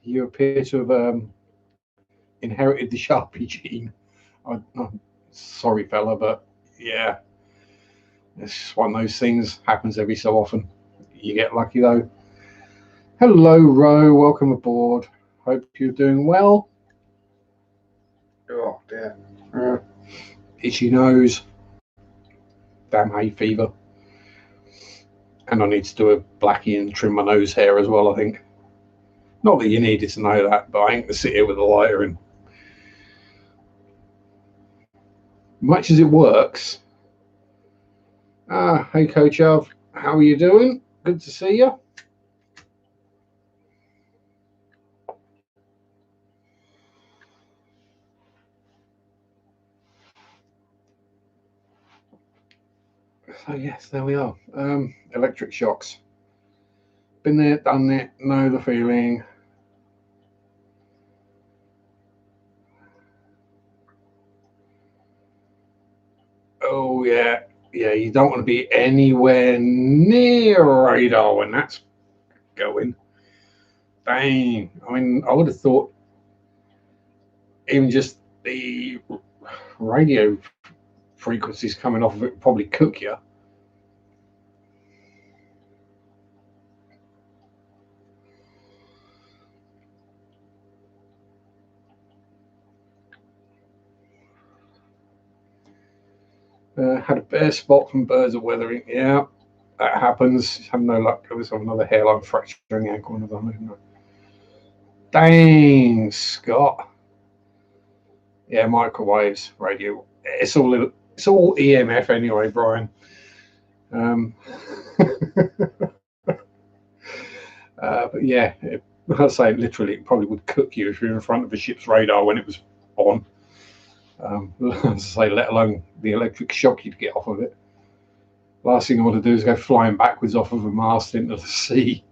you appear to have inherited the Sharpie gene. I'm sorry, fella, but yeah, it's just one of those things. Happens every so often. You get lucky though. Hello, Ro. Welcome aboard. Hope you're doing well. Oh dear. Itchy nose. Damn hay fever. And I need to do a blackie and trim my nose hair as well, I think. Not that you needed to know that, but I ain't gonna sit here with a lighter in. Much as it works. Hey Coach Av, how are you doing? Good to see you. So yes, there we are. Electric shocks. Been there, done it, know the feeling. Oh yeah, you don't want to be anywhere near radar when that's going. Dang. I mean, I would have thought even just the radio frequencies coming off of it would probably cook you. Had a bare spot from birds of weathering. Yeah, that happens. Have no luck. There was another hairline fracturing ankle. Dang, Scott. Yeah, microwaves, radio. It's all EMF anyway, Brian. But yeah, I say literally, it probably would cook you if you're in front of a ship's radar when it was on. Say, let alone the electric shock you'd get off of it. Last thing I want to do is go flying backwards off of a mast into the sea.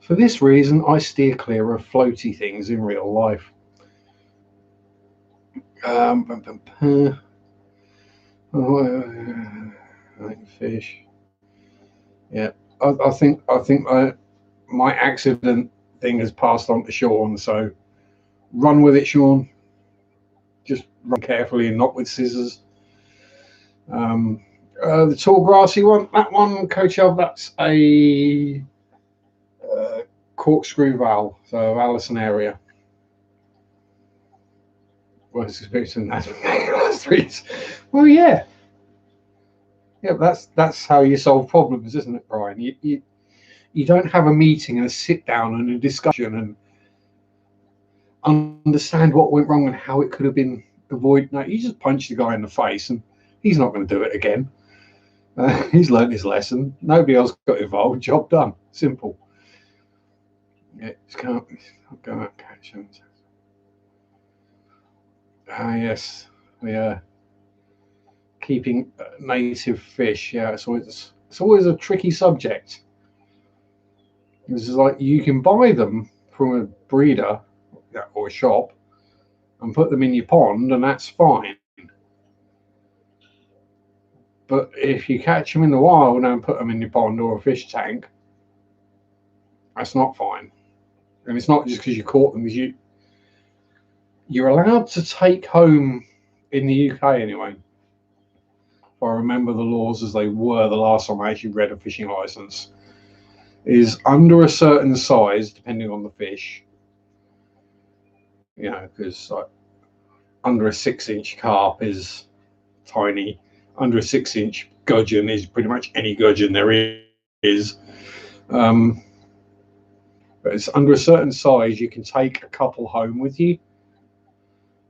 For this reason, I steer clear of floaty things in real life. Fish. Yeah, I think my accident thing has passed on to Sean. So run with it, Sean. Just run carefully and not with scissors. The tall grassy one, that one, Coach Of, that's a corkscrew valve, so Allison area. Worst experience in that. Well, yeah. That's how you solve problems, isn't it, Brian? You don't have a meeting and a sit down and a discussion and understand what went wrong and how it could have been avoided. No, you just punch the guy in the face and he's not going to do it again. He's learned his lesson. Nobody else got involved. Job done. Simple. Yeah, just can't go out catch him. Yes, yeah. Keeping native fish. Yeah, it's always a tricky subject. This is like you can buy them from a breeder or a shop and put them in your pond, and that's fine. But if you catch them in the wild and put them in your pond or a fish tank, that's not fine. And it's not just because you caught them, because you're allowed to take home in the UK anyway. If I remember the laws as they were the last time I actually read a fishing license, is under a certain size, depending on the fish. You know, because like, under a 6-inch carp is tiny. Under a 6-inch gudgeon is pretty much any gudgeon there is. But it's under a certain size, you can take a couple home with you,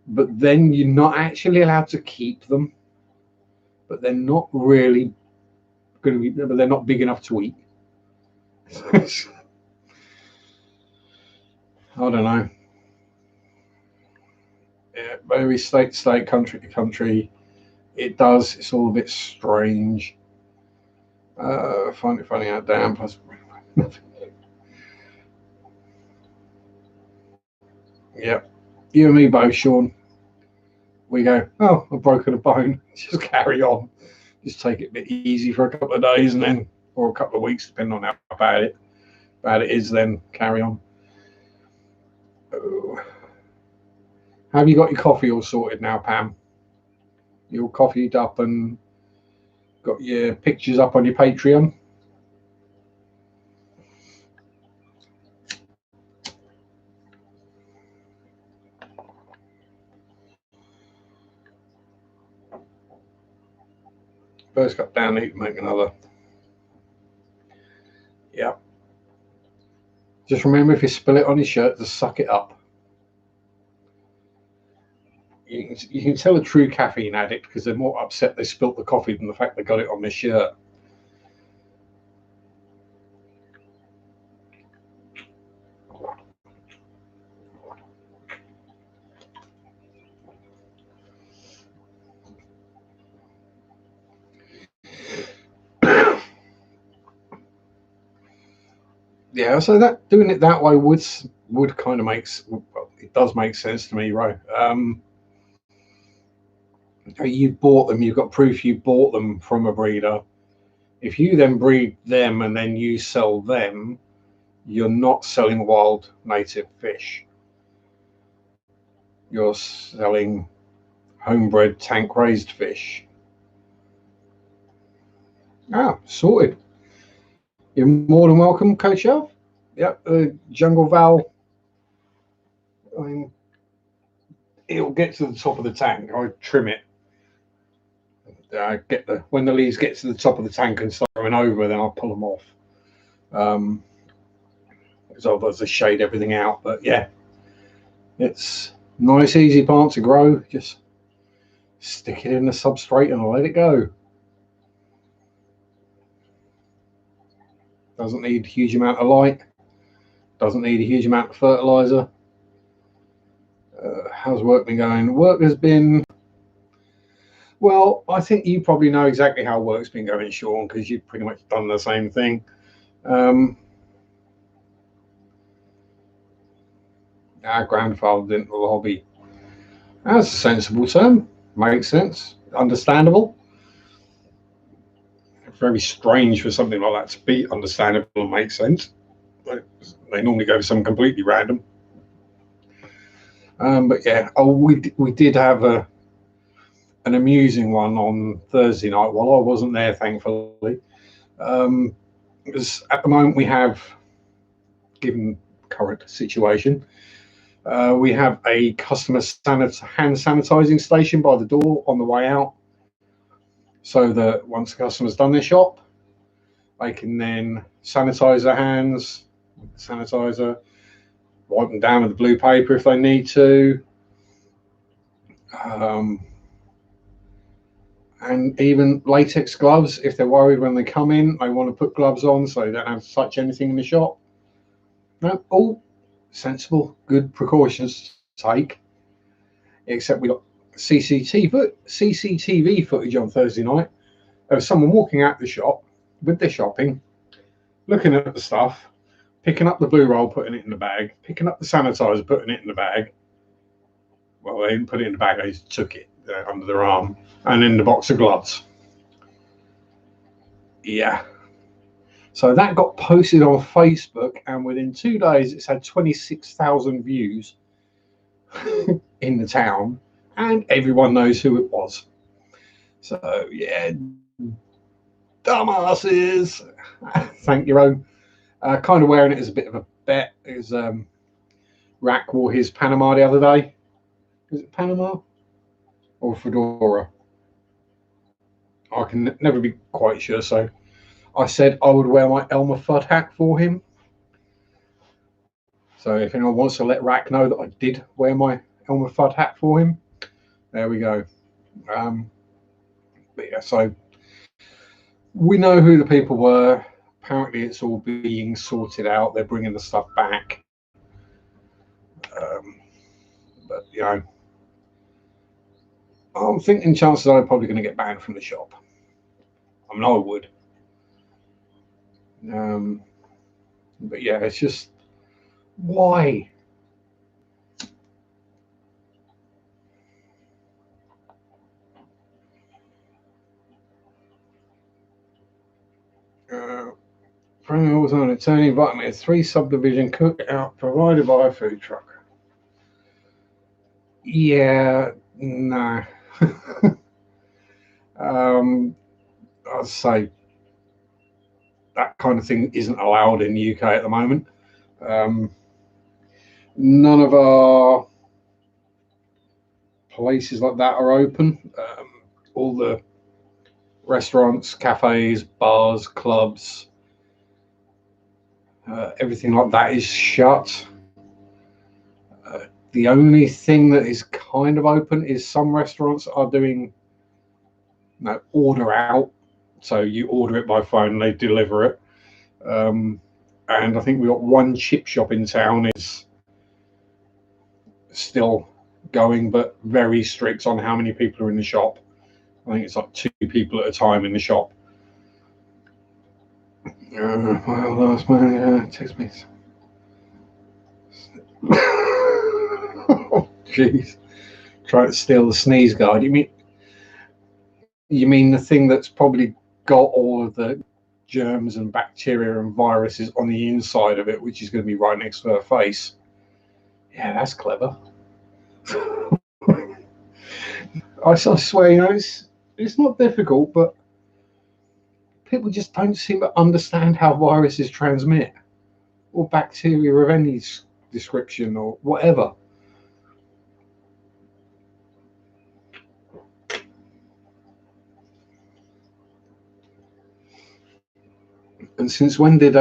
but then you're not actually allowed to keep them. But they're not really going to be, but they're not big enough to eat. I don't know. Yeah, very state to state, country to country. It's all a bit strange. Find it funny how damn. Yep. You and me both, Sean. We go, oh, I've broken a bone. Just carry on. Just take it a bit easy for a couple of days and then, or a couple of weeks, depending on how bad it is, then carry on. Oh. Have you got your coffee all sorted now, Pam? You all coffeeed up and got your pictures up on your Patreon? First cup down, need to make another. Yep. Just remember, if you spill it on your shirt, just suck it up. You can tell a true caffeine addict because they're more upset they spilt the coffee than the fact they got it on their shirt. Yeah, so that doing it that way would kind of makes, well, it does make sense to me, right? You bought them, you've got proof you bought them from a breeder. If you then breed them and then you sell them, you're not selling wild native fish. You're selling homebred tank raised fish. Ah, sorted. You're more than welcome, Coach Elf. Yep, Jungle Val. I mean, it'll get to the top of the tank. I trim it. When the leaves get to the top of the tank and start going over, then I'll pull them off. Because otherwise they shade everything out. But yeah, it's nice, easy plant to grow. Just stick it in the substrate and let it go. Doesn't need a huge amount of light. Doesn't need a huge amount of fertilizer. How's work been going? Work has been, well, I think you probably know exactly how work's been going, Sean, because you've pretty much done the same thing. Our grandfather didn't love the hobby. That's a sensible term. Makes sense. Understandable. Very strange for something like that to be understandable and make sense. They normally go for something completely random. But yeah, we did have an amusing one on Thursday night. While I wasn't there, thankfully, because at the moment we have, given current situation, we have a customer hand sanitizing station by the door on the way out, so that once the customer's done their shop, they can then sanitize their hands with the sanitizer, wipe them down with the blue paper if they need to, and even latex gloves if they're worried when they come in, they want to put gloves on so they don't have to touch anything in the shop. No, all sensible, good precautions to take. Except we got CCTV footage on Thursday night of someone walking out the shop with their shopping, looking at the stuff, picking up the blue roll, putting it in the bag, picking up the sanitizer, putting it in the bag. Well, they didn't put it in the bag, they just took it under their arm, and in the box of gloves. Yeah. So that got posted on Facebook, and within 2 days, it's had 26,000 views in the town, and everyone knows who it was. So yeah, dumbasses. Thank your own. Kind of wearing it as a bit of a bet. Is Rack wore his Panama the other day. Is it Panama or fedora? I can never be quite sure. So I said I would wear my Elmer Fudd hat for him. So if anyone wants to let Rack know that I did wear my Elmer Fudd hat for him, there we go. But yeah, so we know who the people were. Apparently, it's all being sorted out. They're bringing the stuff back. But you know, I'm thinking chances are I'm probably going to get banned from the shop. I mean, I would. But yeah, it's just why. Premier was on attorney invited me a 3 subdivision cookout provided by a food truck. Yeah, no. I'd say that kind of thing isn't allowed in the UK at the moment. None of our places like that are open. All the restaurants, cafes, bars, clubs, everything like that is shut. The only thing that is kind of open is some restaurants are doing order out. So you order it by phone and they deliver it. And I think we've got one chip shop in town is still going, but very strict on how many people are in the shop. I think it's like 2 people at a time in the shop. Well, last man, text me. Oh, jeez. Trying to steal the sneeze guard. You mean the thing that's probably got all of the germs and bacteria and viruses on the inside of it, which is going to be right next to her face? Yeah, that's clever. I swear, it's not difficult, but people just don't seem to understand how viruses transmit, or bacteria of any description, or whatever. And since when did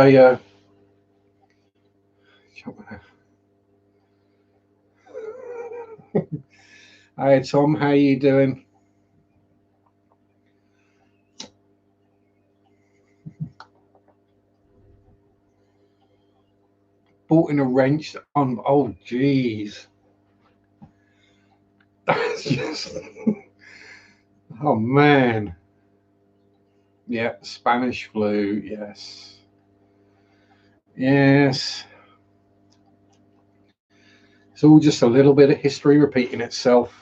Hey Tom, how you doing? Bought in a wrench on. Oh, jeez. That's just. Oh man. Yeah, Spanish flu. Yes. Yes. It's all just a little bit of history repeating itself.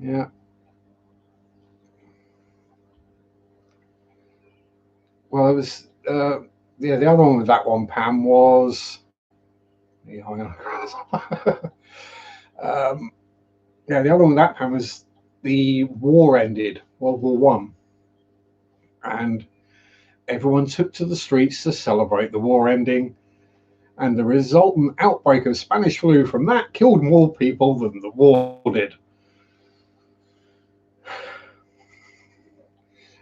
Yeah. Well, it was. Yeah, the other one with that one, Pam, was. um, yeah, the other one with that, Pam, was the war ended, World War One, and everyone took to the streets to celebrate the war ending. And the resultant outbreak of Spanish flu from that killed more people than the war did.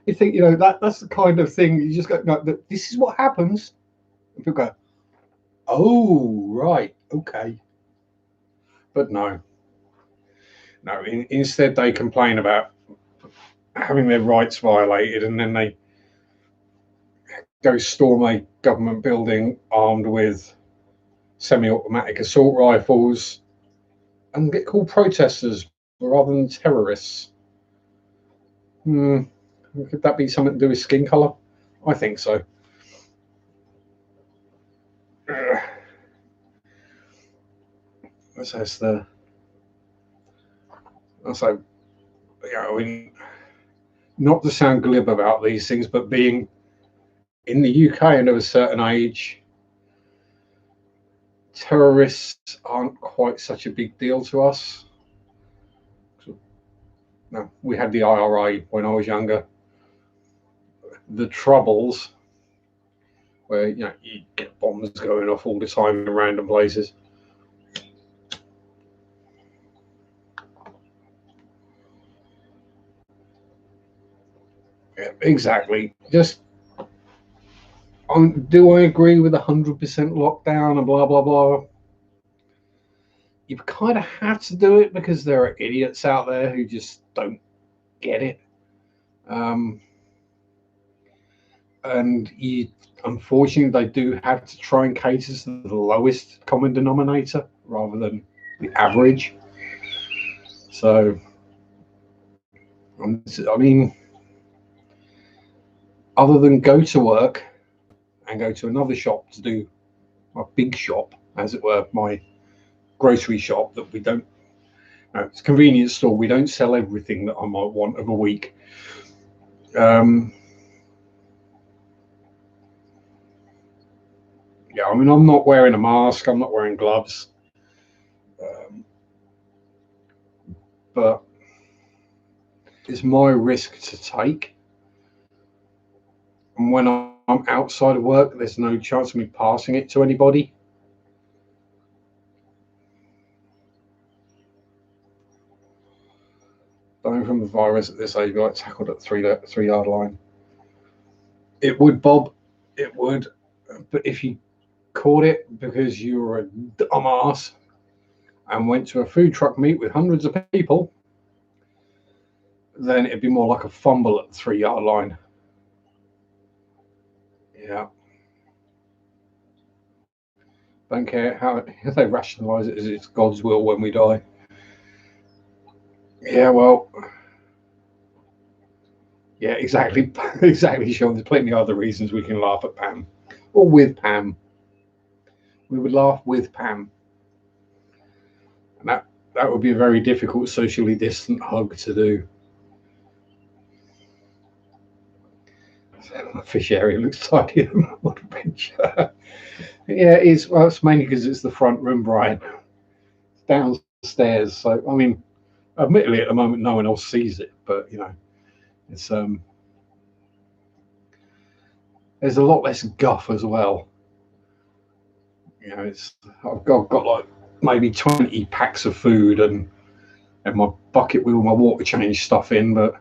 You think, that's the kind of thing you just go, no, this is what happens. And people go, oh, right, okay. But no. Instead, they complain about having their rights violated, and then they go storm a government building armed with semi-automatic assault rifles and get called protesters rather than terrorists. Could that be something to do with skin color? I think so. That's the. So, not to sound glib about these things, but being in the UK and of a certain age, terrorists aren't quite such a big deal to us. No, we had the IRA when I was younger. The Troubles, where you get bombs going off all the time in random places. Yeah, exactly. Just do I agree with 100% lockdown and blah blah blah? You kind of have to do it because there are idiots out there who just don't get it. And unfortunately, they do have to try and cater to the lowest common denominator rather than the average. So, I mean, other than go to work and go to another shop to do my big shop, as it were, my grocery shop that we don't, it's a convenience store. We don't sell everything that I might want of a week. Yeah, I mean, I'm not wearing a mask. I'm not wearing gloves. But it's my risk to take. And when I'm outside of work, there's no chance of me passing it to anybody. Dying from the virus at this age, like tackled at the 3 yard line. It would, Bob. It would. But if you caught it because you were a dumbass and went to a food truck meet with hundreds of people, then it'd be more like a fumble at the 3 yard line. Yeah. Don't care how they rationalise it as it's God's will when we die. Yeah, well, yeah, exactly, exactly, Sean. There's plenty of other reasons we can laugh at Pam, or with Pam. We would laugh with Pam, and that would be a very difficult socially distant hug to do. The fish area looks tidier than my bench. Yeah, it is. Well, it's mainly because it's the front room, Brian. It's downstairs, so I mean, admittedly, at the moment, no one else sees it, but you know, it's there's a lot less guff as well. You know, I've got like maybe 20 packs of food and my bucket with all my water change stuff in, but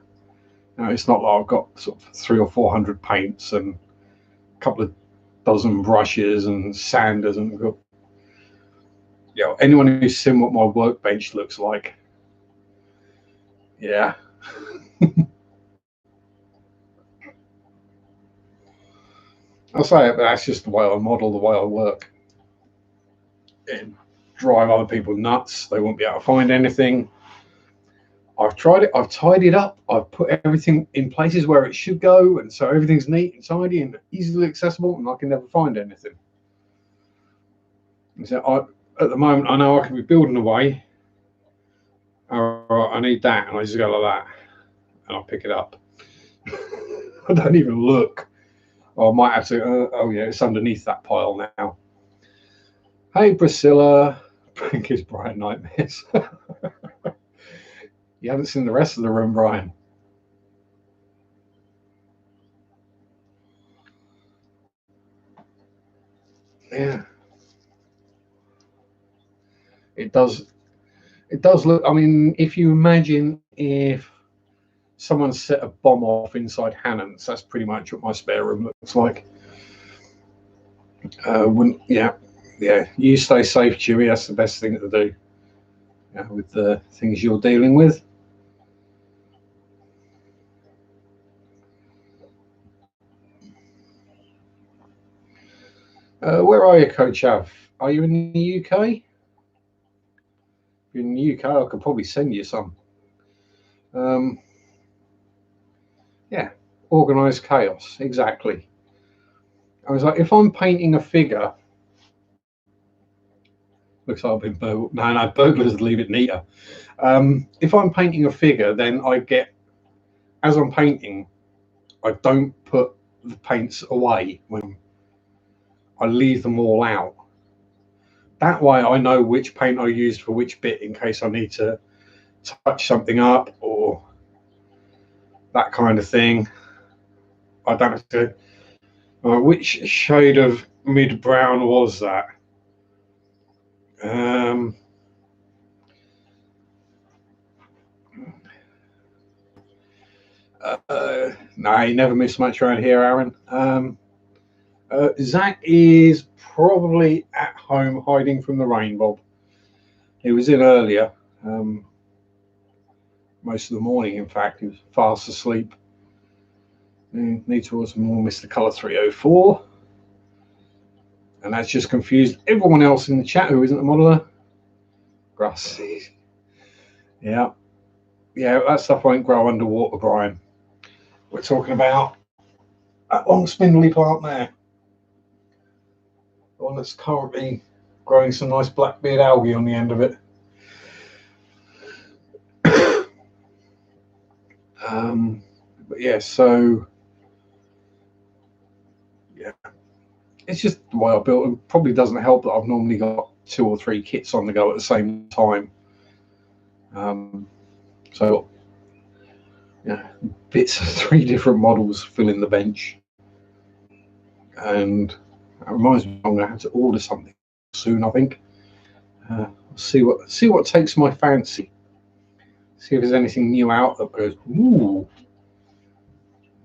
you know, it's not like I've got sort of 300 or 400 paints and a couple of dozen brushes and sanders and got, you know, anyone who's seen what my workbench looks like, yeah. I'll say it, but that's just the way I model, the way I work. It drive other people nuts. They won't be able to find anything. I've tried it. I've tidied up. I've put everything in places where it should go, and so everything's neat and tidy and easily accessible, and I can never find anything. And so at the moment, I know I can be building away. I need that, and I just go like that, and I'll pick it up. I don't even look. Or I might have to. Oh yeah, it's underneath that pile now. Hey Priscilla, gives Brian nightmares. You haven't seen the rest of the room, Brian. Yeah, it does. It does look. I mean, if you imagine if someone set a bomb off inside Hannon's, that's pretty much what my spare room looks like. Yeah. You stay safe, Chewie. That's the best thing to do with the things you're dealing with. Where are you, Coach Av? Are you in the UK? If you're in the UK, I could probably send you some. Yeah, organised chaos, exactly. I was like, if I'm painting a figure, looks like I've been burgled. No, burglars leave it neater. If I'm painting a figure, then I get, as I'm painting, I don't put the paints away when I leave them all out. That way I know which paint I used for which bit in case I need to touch something up or that kind of thing. I don't have to. Which shade of mid brown was that? No, you never miss much around here, Aaron. Zach is probably at home hiding from the rain, Bob. He was in earlier, most of the morning, in fact. He was fast asleep. Need towards more Mr. Colour 304. And that's just confused everyone else in the chat who isn't a modeler. Grass. Yeah. Yeah, that stuff won't grow underwater, Brian. We're talking about that long spindly plant there, the one that's currently growing some nice blackbeard algae on the end of it. But yeah, so yeah, it's just the way I built it. Probably doesn't help that I've normally got 2 or 3 kits on the go at the same time. So yeah, bits of 3 different models filling the bench, and that reminds me I'm going to have to order something soon. I think see what takes my fancy. See if there's anything new out that goes ooh.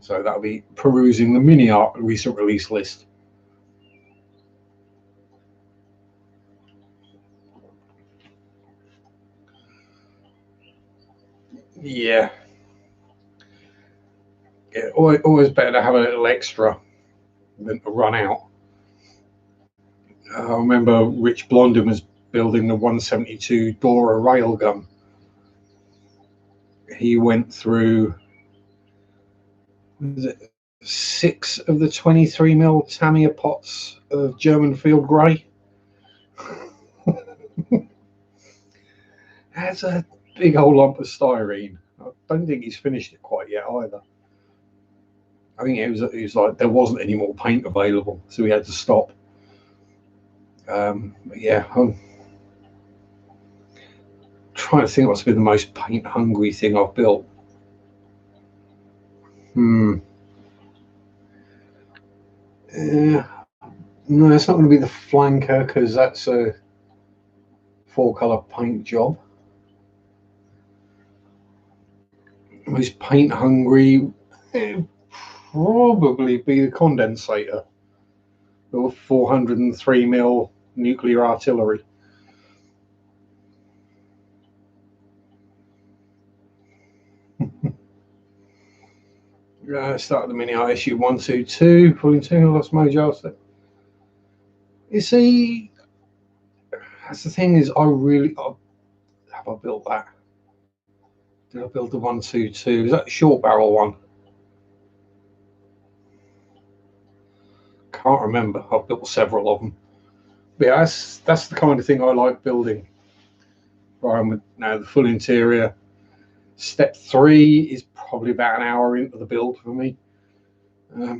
So that'll be perusing the mini art recent release list. Yeah, always better to have a little extra than to run out. I remember Rich Blondin was building the 172 Dora railgun. He went through 6 of the 23mm Tamiya pots of German field grey. That's a big old lump of styrene. I don't think he's finished it quite yet either. I think it was like there wasn't any more paint available, so we had to stop. Yeah, I'm trying to think what's been the most paint hungry thing I've built. Yeah, no, it's not going to be the flanker because that's a 4-color paint job. Most paint hungry, probably be the condensator, or 403mm nuclear artillery. Started the mini art issue 122, pulling 2, lost mojo. You see, that's the thing is, have I built that? Did I build the 122? Is that the short barrel one? Can't remember. I've built several of them. But yeah, that's the kind of thing I like building. Right, with now the full interior. Step 3 is probably about an hour into the build for me. Yeah,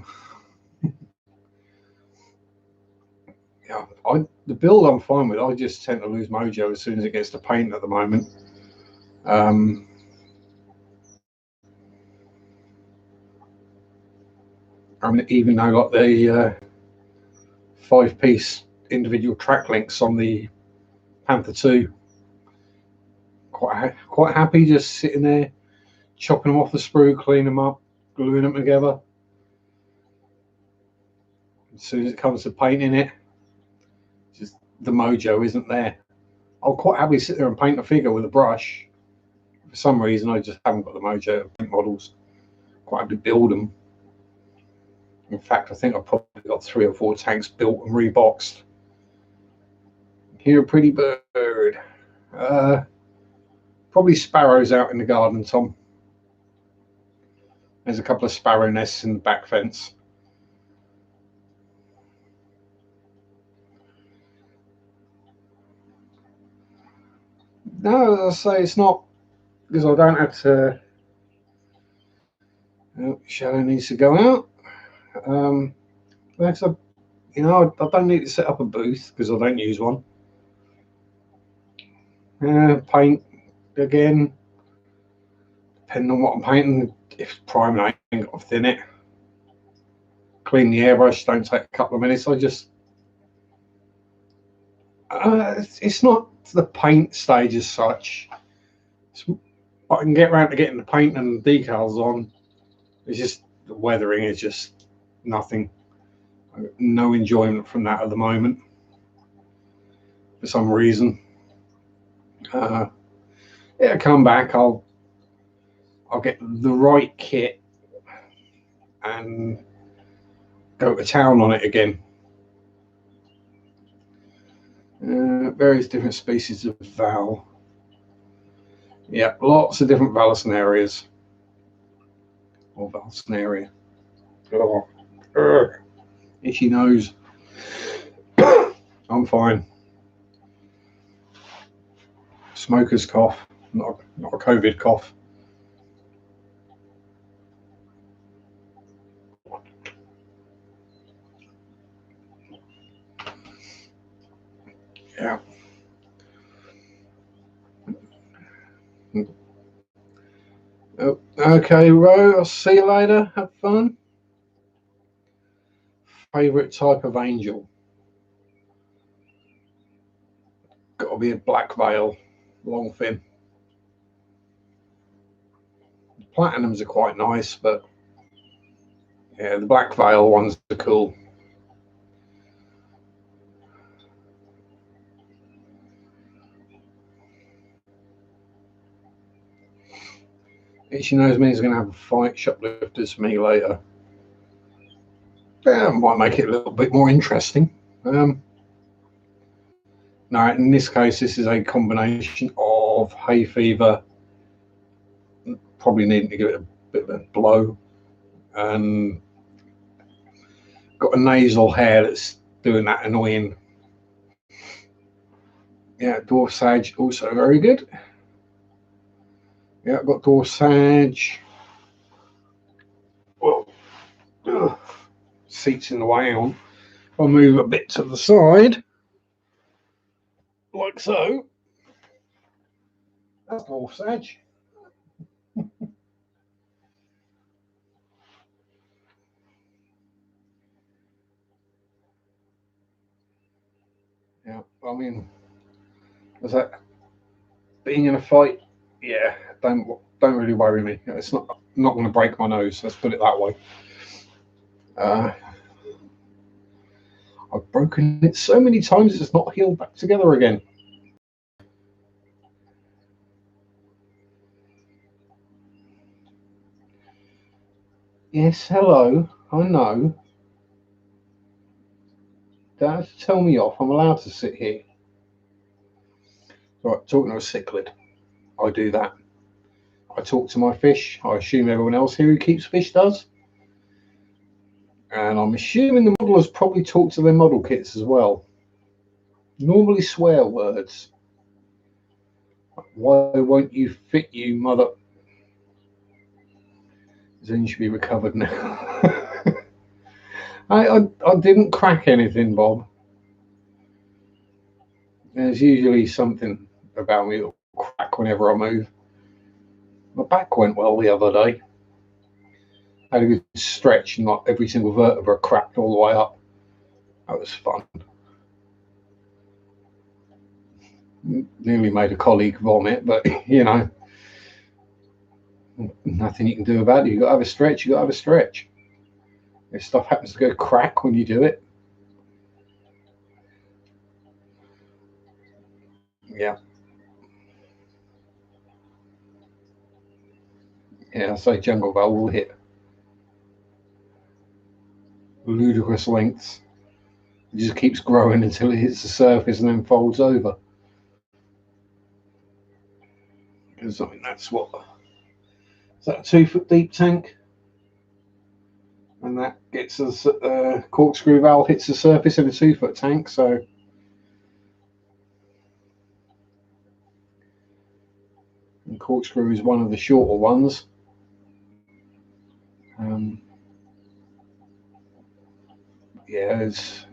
the build I'm fine with. I just tend to lose mojo as soon as it gets to paint at the moment. I mean, even though I got the 5-piece individual track links on the Panther 2, quite happy just sitting there, chopping them off the sprue, cleaning them up, gluing them together. As soon as it comes to painting it, just the mojo isn't there. I'll quite happily sit there and paint a figure with a brush. For some reason, I just haven't got the mojo to paint models. Quite happy to build them. In fact, I think I've probably got 3 or 4 tanks built and reboxed. Here, a pretty bird. Probably sparrows out in the garden, Tom. There's a couple of sparrow nests in the back fence. No, as I say, it's not because I don't have to. Shadow needs to go out. I don't need to set up a booth because I don't use one. Paint again, depending on what I'm painting. If it's priming, I ain't got to thin it. Clean the airbrush, don't take a couple of minutes. It's not the paint stage as such. I can get around to getting the paint and the decals on. It's just the weathering is just nothing. No enjoyment from that at the moment for some reason. It'll come back. I'll get the right kit and go to town on it again. Various different species of val. Yeah, lots of different Valsnareas or Valsnaria. Oh. Itchy nose. I'm fine. Smoker's cough, not a COVID cough. Yeah. Oh, okay, Ro, I'll see you later. Have fun. Favourite type of angel? Got to be a black veil, long fin. Platinums are quite nice, but yeah, the black veil ones are cool. Itchy nose means he's going to have a fight. Shoplifters for me later. Yeah, might make it a little bit more interesting. No, in this case, this is a combination of hay fever, probably needing to give it a bit of a blow, and got a nasal hair that's doing that annoying. Yeah, dwarf sage also very good. Yeah, I've got dwarf sage. Well, seats in the way on. I'll move a bit to the side, like so. That's dwarf sage. Yeah, I mean, was that being in a fight? Yeah, don't really worry me. It's not going to break my nose. Let's put it that way. I've broken it so many times it's not healed back together again. Yes, hello. I know. Don't have to tell me off. I'm allowed to sit here. Right, talking to a cichlid. I do that. I talk to my fish. I assume everyone else here who keeps fish does. And I'm assuming the modelers probably talk to their model kits as well. Normally swear words. Why won't you fit, you mother? Then you should be recovered now. I didn't crack anything, Bob. There's usually something about me that'll crack whenever I move. My back went well the other day. I had a good stretch and not every single vertebra cracked all the way up. That was fun. Nearly made a colleague vomit, but you know, nothing you can do about it. You got to have a stretch. You got to have a stretch. If stuff happens to go crack when you do it, yeah, yeah. So jungle vole will hit ludicrous lengths. It just keeps growing until it hits the surface and then folds over. Because I mean, that's what. Is that a 2 foot deep tank? And that gets us corkscrew valve hits the surface of a 2 foot tank. So and corkscrew is one of the shorter ones. Yeah, it's.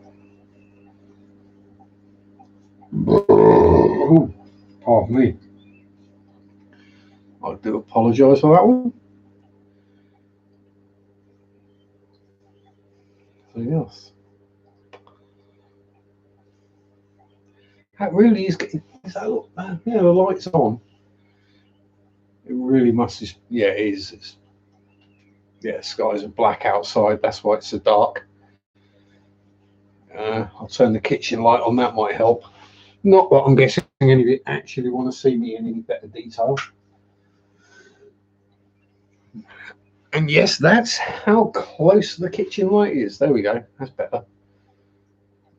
Oh, pardon me. I do apologise for that one. So yes, that really is getting. Yeah, the lights on. It really must. Yeah, it is. Yeah, skies are black outside. That's why it's so dark. I'll turn the kitchen light on. That might help. Not that I'm guessing any of you actually want to see me in any better detail. And yes, that's how close the kitchen light is. There we go. That's better.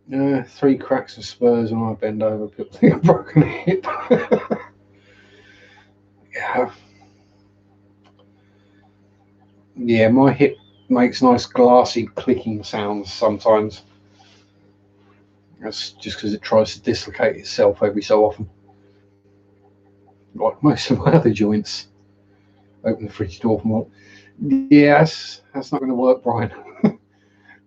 3 cracks and spurs when I bend over. People think I've broken a hip. Yeah. Yeah, my hip makes nice glassy clicking sounds sometimes. That's just because it tries to dislocate itself every so often, like most of my other joints. Open the fridge door for more. Yes, that's not going to work, Brian.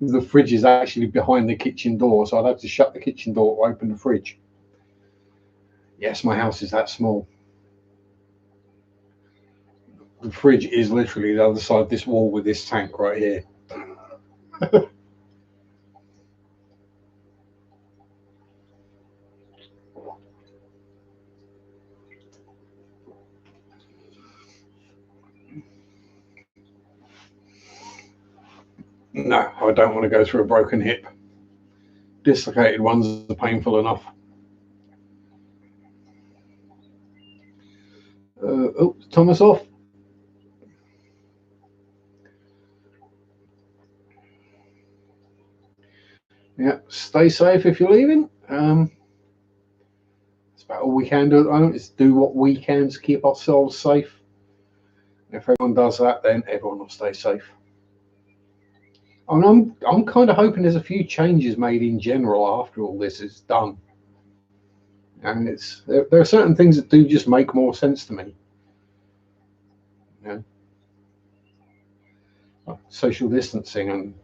The fridge is actually behind the kitchen door, so I'd have to shut the kitchen door to open the fridge. Yes, my house is that small. The fridge is literally the other side of this wall with this tank right here. No, I don't want to go through a broken hip. Dislocated ones are painful enough. Oh, Thomas off. Yeah, stay safe if you're leaving. It's about all we can do at the moment is do what we can to keep ourselves safe. If everyone does that, then everyone will stay safe. I mean, I'm kind of hoping there's a few changes made in general after all this is done. And there are certain things that do just make more sense to me. You know, like social distancing and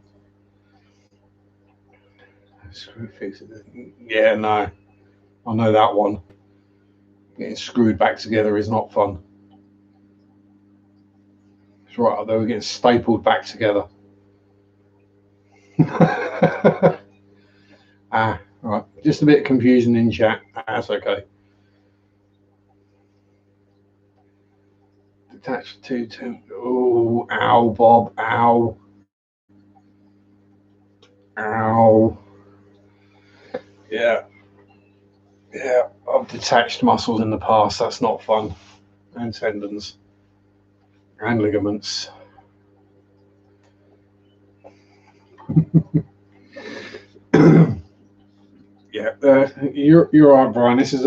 screw fix it. Yeah, no, I know that one. Getting screwed back together is not fun. It's right up there. We're getting stapled back together. Right. Just a bit of confusion in chat. That's okay. Detached to. Oh, ow, Bob. Ow. Ow. Yeah. Yeah. I've detached muscles in the past. That's not fun. And tendons. And ligaments. Yeah. You're all right, Brian. This is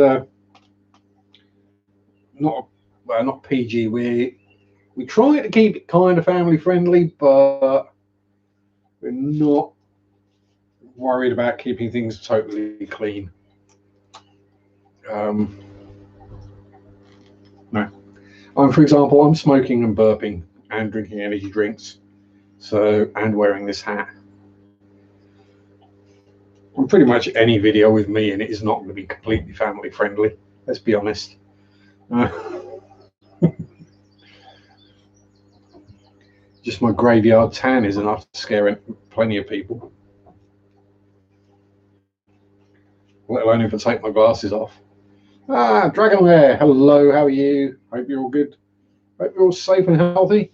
not PG. We try to keep it kind of family friendly, but we're not worried about keeping things totally clean. No. For example, I'm smoking and burping and drinking energy drinks, and wearing this hat. And pretty much any video with me in it is not going to be completely family friendly. Let's be honest. Just my graveyard tan is enough to scare plenty of people. Let alone if I take my glasses off. Dragon there. Hello, how are you? Hope you're all good. Hope you're all safe and healthy.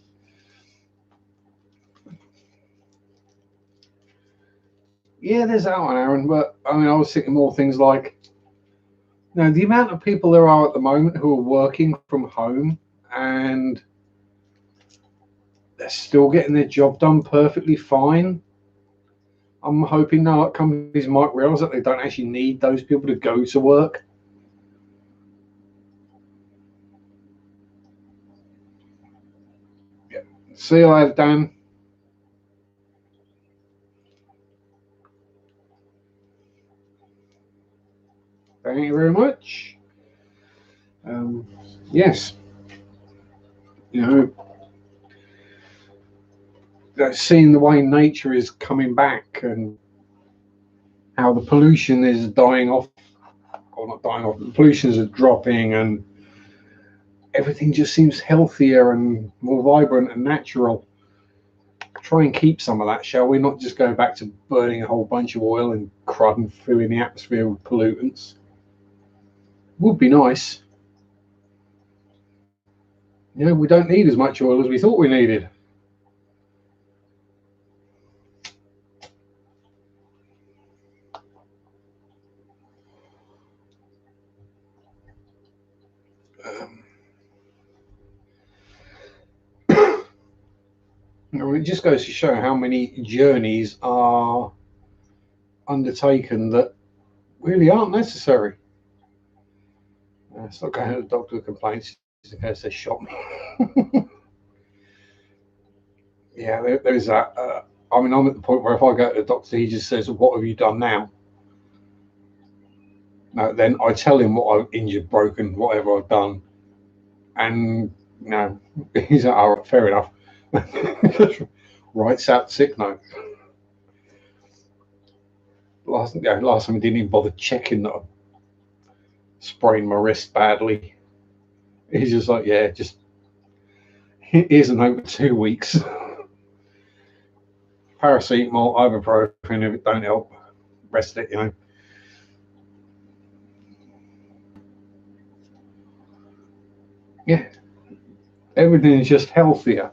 Yeah, there's that one, Aaron. But I mean, I was thinking more things like, the amount of people there are at the moment who are working from home and they're still getting their job done perfectly fine. I'm hoping now that companies might realize that they don't actually need those people to go to work. Yeah. See you later, Dan. Thank you very much. Yes. Seeing the way nature is coming back and how the pollution is dying off, or not dying off, the pollutions are dropping and everything just seems healthier and more vibrant and natural. Try and keep some of that, shall we? Not just go back to burning a whole bunch of oil and crud and filling the atmosphere with pollutants. Would be nice. We don't need as much oil as we thought we needed. It just goes to show how many journeys are undertaken that really aren't necessary. It's not going to the doctor with complaints in case they shot me. Yeah, there's that. I mean, I'm at the point where if I go to the doctor, he just says, "What have you done now?" No, then I tell him what I've injured, broken, whatever I've done, and he's like, "All right, fair enough." Writes out the sick note. Last time he didn't even bother checking that I sprained my wrist badly. He's just like, "Yeah, just here's a note for 2 weeks. Paracetamol, ibuprofen. If it don't help, rest it." Yeah, everything is just healthier.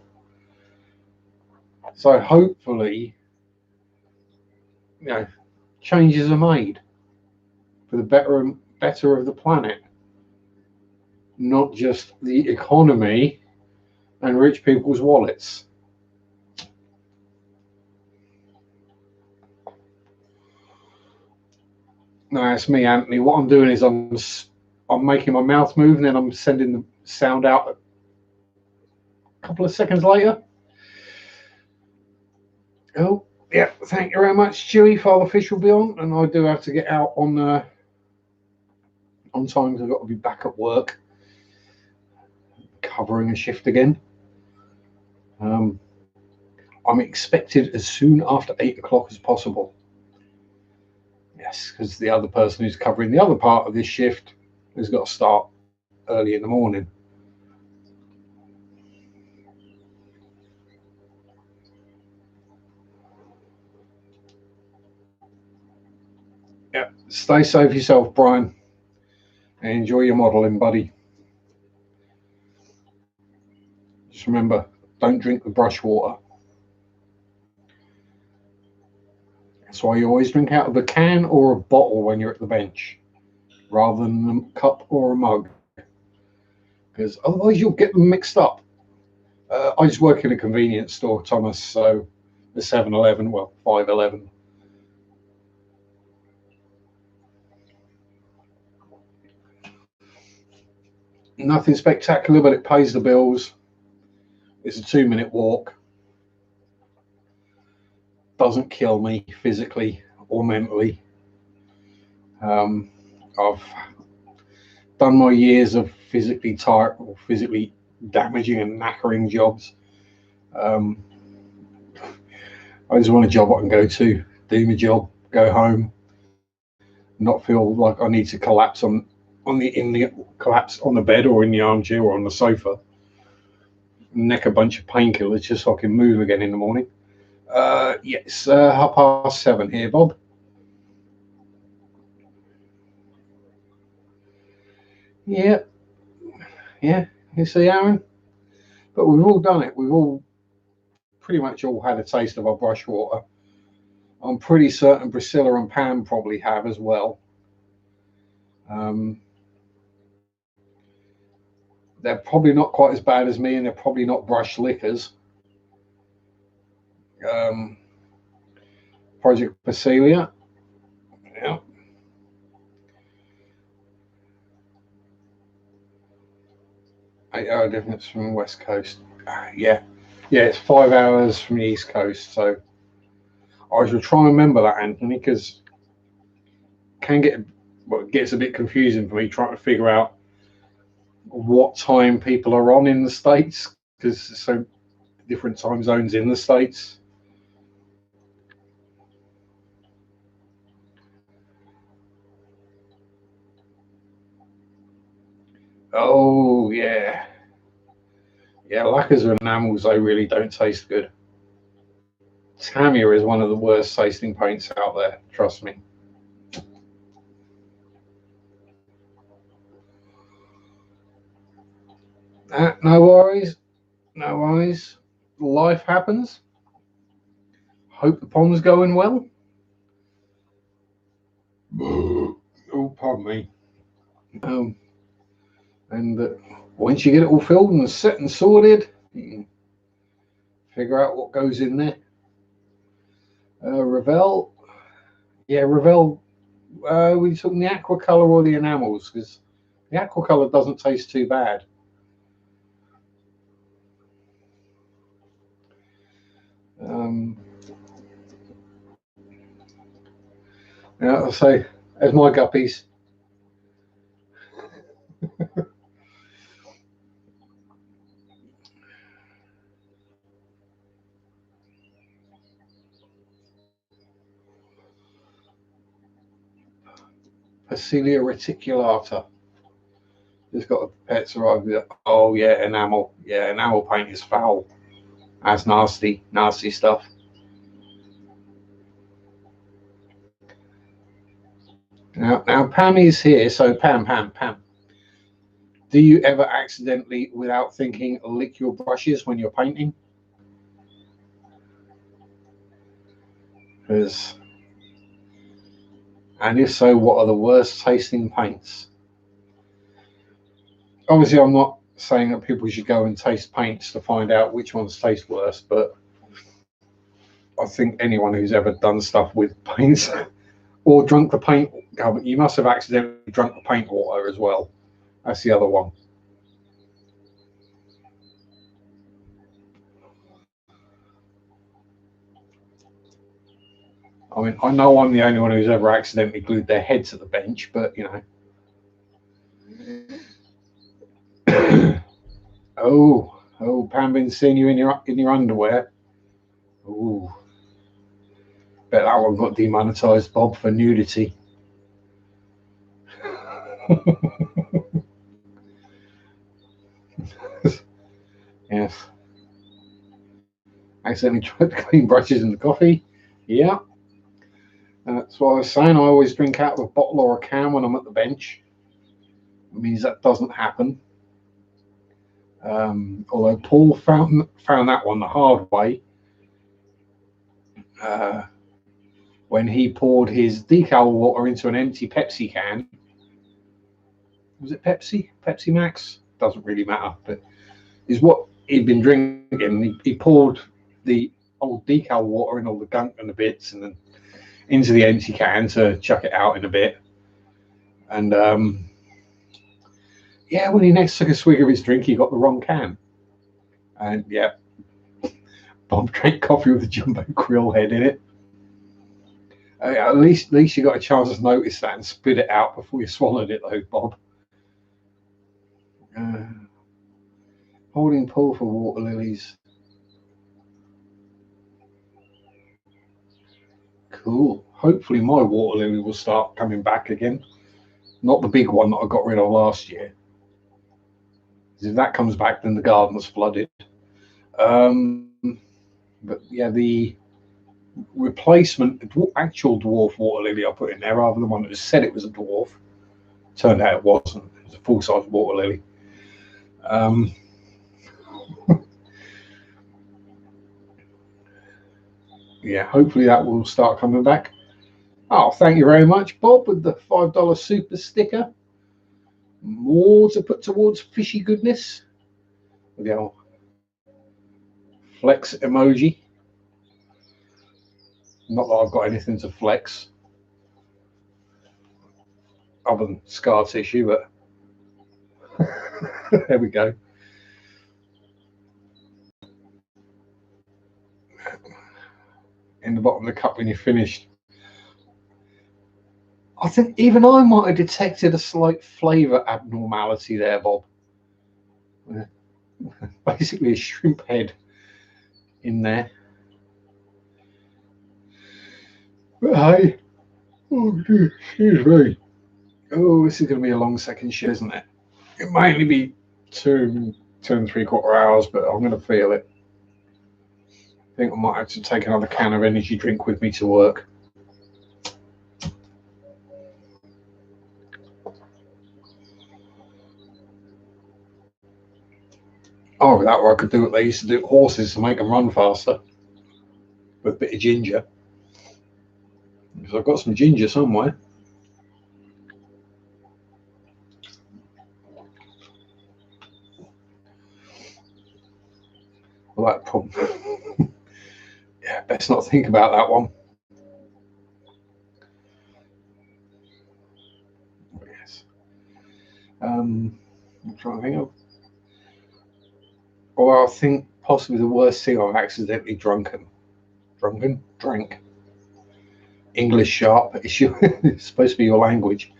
So hopefully, you know, changes are made for the better of the planet, not just the economy and rich people's wallets. No, it's me, Anthony. What I'm doing is I'm making my mouth move, and then I'm sending the sound out a couple of seconds later. Oh, yeah. Thank you very much, Stewie. Father Fish will be on, and I do have to get out on time because I've got to be back at work, covering a shift again. Um, I'm expected as soon after 8 o'clock as possible. Yes, because the other person who's covering the other part of this shift has got to start early in the morning. Yeah, stay safe yourself, Brian, and enjoy your modelling, buddy. Just remember, don't drink the brush water. That's why you always drink out of a can or a bottle when you're at the bench, rather than a cup or a mug, because otherwise you'll get them mixed up. I just work in a convenience store, Thomas, so the 7-Eleven, well, 5-11. Nothing spectacular, but it pays the bills. It's a 2-minute walk. Doesn't kill me physically or mentally. I've done my years of physically tired or physically damaging and knackering jobs. Um, I just want a job I can go to, do my job, go home, not feel like I need to collapse collapse on the bed or in the armchair or on the sofa, neck a bunch of painkillers just so I can move again in the morning. Yes, 7:30 here, Bob. Yeah, yeah. You see, Aaron, but we've all done it. We've all pretty much all had a taste of our brush water. I'm pretty certain Priscilla and Pam probably have as well. Um, they're probably not quite as bad as me, and they're probably not brush lickers. Um, Project Basilia, yeah. 8 hour difference from the West Coast. Yeah, yeah, it's 5 hours from the East Coast. So I should try and remember that, Anthony, because it gets a bit confusing for me trying to figure out what time people are on in the States because there's so different time zones in the States. Oh yeah, yeah. Lacquers are enamels. They really don't taste good. Tamiya is one of the worst tasting paints out there. Trust me. No worries. No worries. Life happens. Hope the pond's going well. Oh, pardon me. Um, and once you get it all filled and set and sorted, you can figure out what goes in there. Revel, yeah, Revel. Were you talking the aqua color or the enamels? Because the aqua color doesn't taste too bad. Yeah, I'll say, as my guppies. Pecilia reticulata. Just got a pets arrived. Oh yeah, enamel. Yeah, enamel paint is foul. That's nasty, nasty stuff. Now Pammy's here. So Pam. Do you ever accidentally, without thinking, lick your brushes when you're painting? Because, and if so, what are the worst tasting paints? Obviously, I'm not saying that people should go and taste paints to find out which ones taste worse, but I think anyone who's ever done stuff with paints or drunk the paint, you must have accidentally drunk the paint water as well. That's the other one. I mean, I know I'm the only one who's ever accidentally glued their head to the bench, but you know. oh, Pam been seeing you in your underwear. Ooh, bet that one got demonetised, Bob, for nudity. Yes. Accidentally tried to clean brushes in the coffee. Yeah. That's what I was saying. I always drink out of a bottle or a can when I'm at the bench. It means that doesn't happen. Although Paul found that one the hard way uh, when he poured his decal water into an empty Pepsi can. Was it Pepsi? Pepsi Max? Doesn't really matter, but is what he'd been drinking. He poured the old decal water in all the gunk and the bits, and then into the empty can to chuck it out in a bit. And yeah, when he next took a swig of his drink, he got the wrong can. And yeah, Bob drank coffee with a jumbo krill head in it. At least you got a chance to notice that and spit it out before you swallowed it, though, Bob. Uh, Holding Paul for water lilies. Cool. Hopefully, my water lily will start coming back again. Not the big one that I got rid of last year. If that comes back, then the garden's flooded. Um, but yeah, the replacement, actual dwarf water lily I put in there, rather than the one that just said it was a dwarf. Turned out it wasn't. It was a full-size water lily. Yeah, hopefully that will start coming back. Oh, thank you very much, Bob, with the $5 super sticker. More to put towards fishy goodness. With the old flex emoji. Not that I've got anything to flex other than scar tissue, but there we go. In the bottom of the cup when you're finished. I think even I might have detected a slight flavour abnormality there, Bob. Basically a shrimp head in there. But hey, oh, excuse me. Oh, this is going to be a long second shit, isn't it? It might only be two and 3/4 hours, but I'm going to feel it. I think I might have to take another can of energy drink with me to work. Oh, that way I could do what they used to do with horses to make them run faster with a bit of ginger. Because I've got some ginger somewhere. Well, that problem. Yeah, best not think about that one. Yes. I'm trying to think of. Or I think possibly the worst thing I've accidentally drank. English sharp. It's supposed to be your language.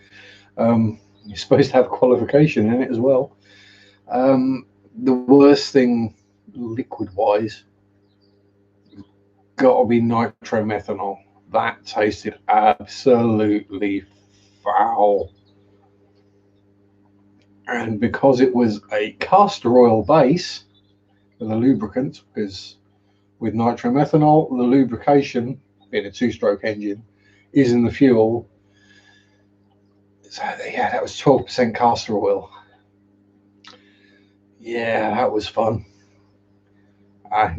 You're supposed to have qualification in it as well. The worst thing, liquid-wise, got to be nitromethanol. That tasted absolutely foul. And because it was a castor oil base for the lubricant, because with nitromethanol, the lubrication, being a two-stroke engine, is in the fuel. So yeah, that was 12% castor oil. Yeah, that was fun. I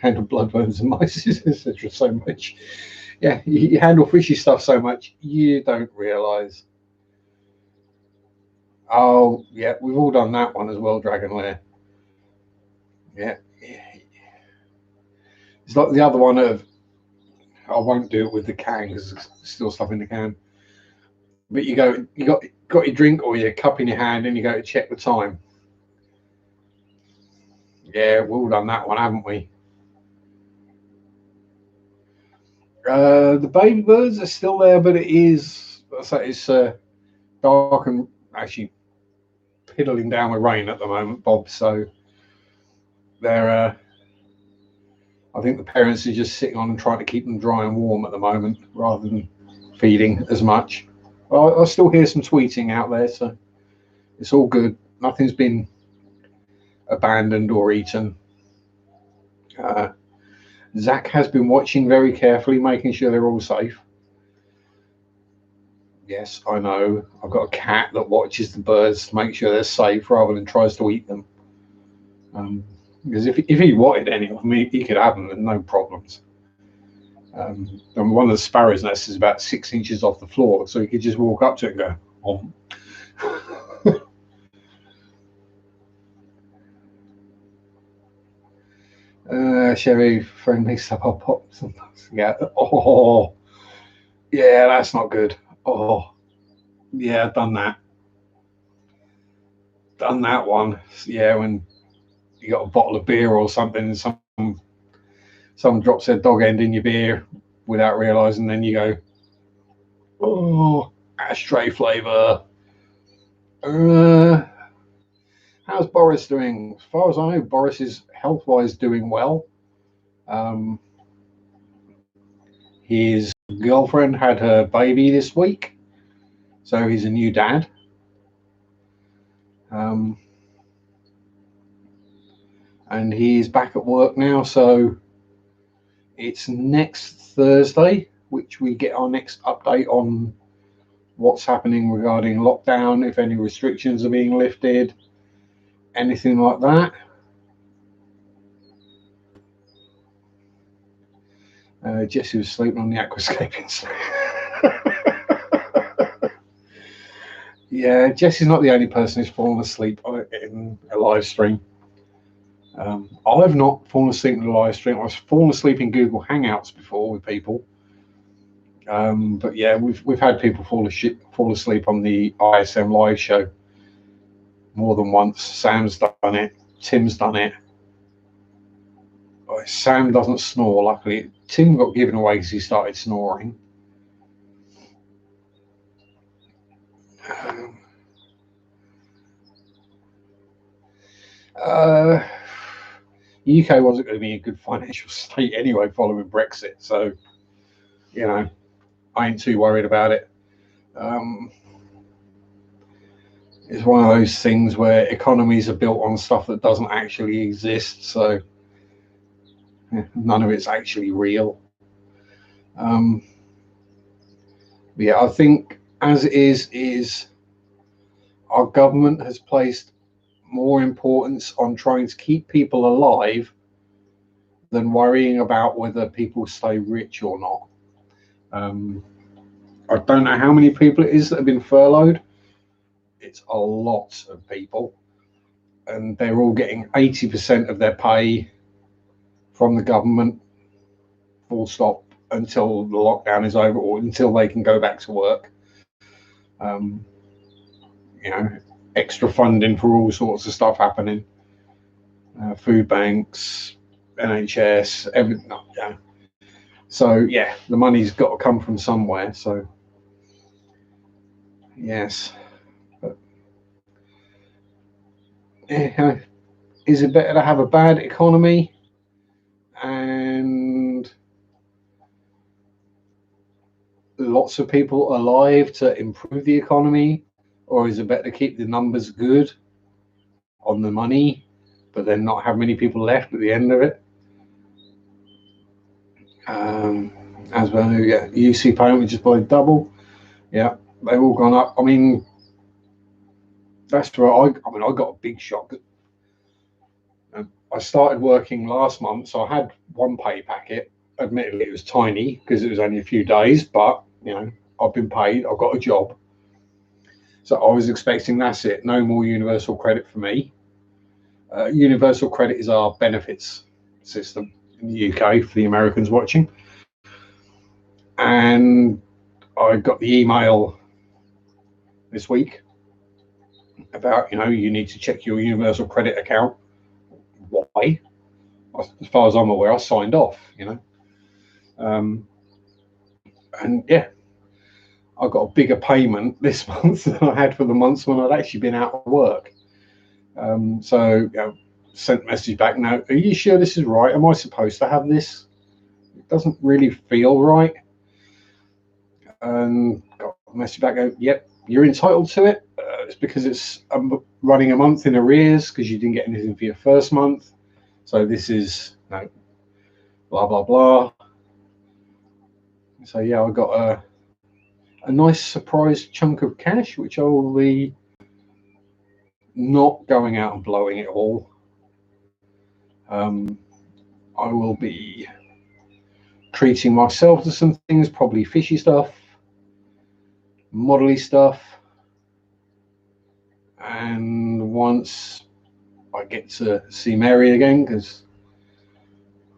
handle blood burns and mice, etc. so much. Yeah, you handle fishy stuff so much, you don't realise. Oh, yeah, we've all done that one as well, Dragon Lair. Yeah. It's like the other one of, I won't do it with the can because there's still stuff in the can. But you got your drink or your cup in your hand and you go to check the time. Yeah, we've all done that one, haven't we? The baby birds are still there, but it's dark and actually piddling down with rain at the moment, Bob. So they're, I think the parents are just sitting on and trying to keep them dry and warm at the moment, rather than feeding as much. Well, I still hear some tweeting out there, so it's all good. Nothing's been abandoned or eaten. Zach has been watching very carefully, making sure they're all safe. Yes, I know. I've got a cat that watches the birds to make sure they're safe rather than tries to eat them. Because if he wanted any of them, he could have them and no problems. And one of the sparrows' nests is about 6 inches off the floor, so he could just walk up to it and go, oh. Sherry, friend mixed up our pops. Yeah. Oh, yeah, that's not good. Oh, yeah, done that. Done that one. Yeah, when you got a bottle of beer or something, and someone drops their dog end in your beer without realising, then you go, oh, ashtray flavour. How's Boris doing? As far as I know, Boris is health-wise doing well. His girlfriend had her baby this week, so he's a new dad. And he's back at work now, so it's next Thursday, which we get our next update on what's happening regarding lockdown, if any restrictions are being lifted, anything like that. Jesse was sleeping on the aquascaping. Yeah, Jesse's not the only person who's fallen asleep in a live stream. I've not fallen asleep in a live stream. I've fallen asleep in Google Hangouts before with people. But yeah, we've had people fall asleep on the ISM live show more than once. Sam's done it. Tim's done it. Sam doesn't snore, luckily. Tim got given away because he started snoring. UK wasn't going to be in a good financial state anyway following Brexit, so I ain't too worried about it. It's one of those things where economies are built on stuff that doesn't actually exist, so none of it's actually real. Yeah, I think as it is our government has placed more importance on trying to keep people alive than worrying about whether people stay rich or not. I don't know how many people it is that have been furloughed. It's a lot of people, and they're all getting 80% of their pay from the government, full stop, until the lockdown is over or until they can go back to work. Extra funding for all sorts of stuff happening. Food banks, NHS, everything. Yeah. So yeah, the money's got to come from somewhere. So yes, but, yeah, is it better to have a bad economy and lots of people alive to improve the economy, or is it better to keep the numbers good on the money, but then not have many people left at the end of it? As well, yeah, UC payment just by double. Yeah, they've all gone up. I mean, that's where I got a big shock. I started working last month, so I had one pay packet. Admittedly, it was tiny because it was only a few days, but I've been paid. I've got a job, so I was expecting that's it. No more universal credit for me. Universal credit is our benefits system in the UK for the Americans watching, and I got the email this week about you need to check your universal credit account. Why? As far as I'm aware, I signed off. And yeah, I got a bigger payment this month than I had for the months when I'd actually been out of work. So sent a message back. Now, are you sure this is right? Am I supposed to have this? It doesn't really feel right. And got a message back. Yep, you're entitled to it. It's because it's running a month in arrears because you didn't get anything for your first month. So this is blah blah blah. So yeah, I got a nice surprise chunk of cash, which I will be not going out and blowing it all. I will be treating myself to some things, probably fishy stuff, modelly stuff, and once I get to see Mary again, because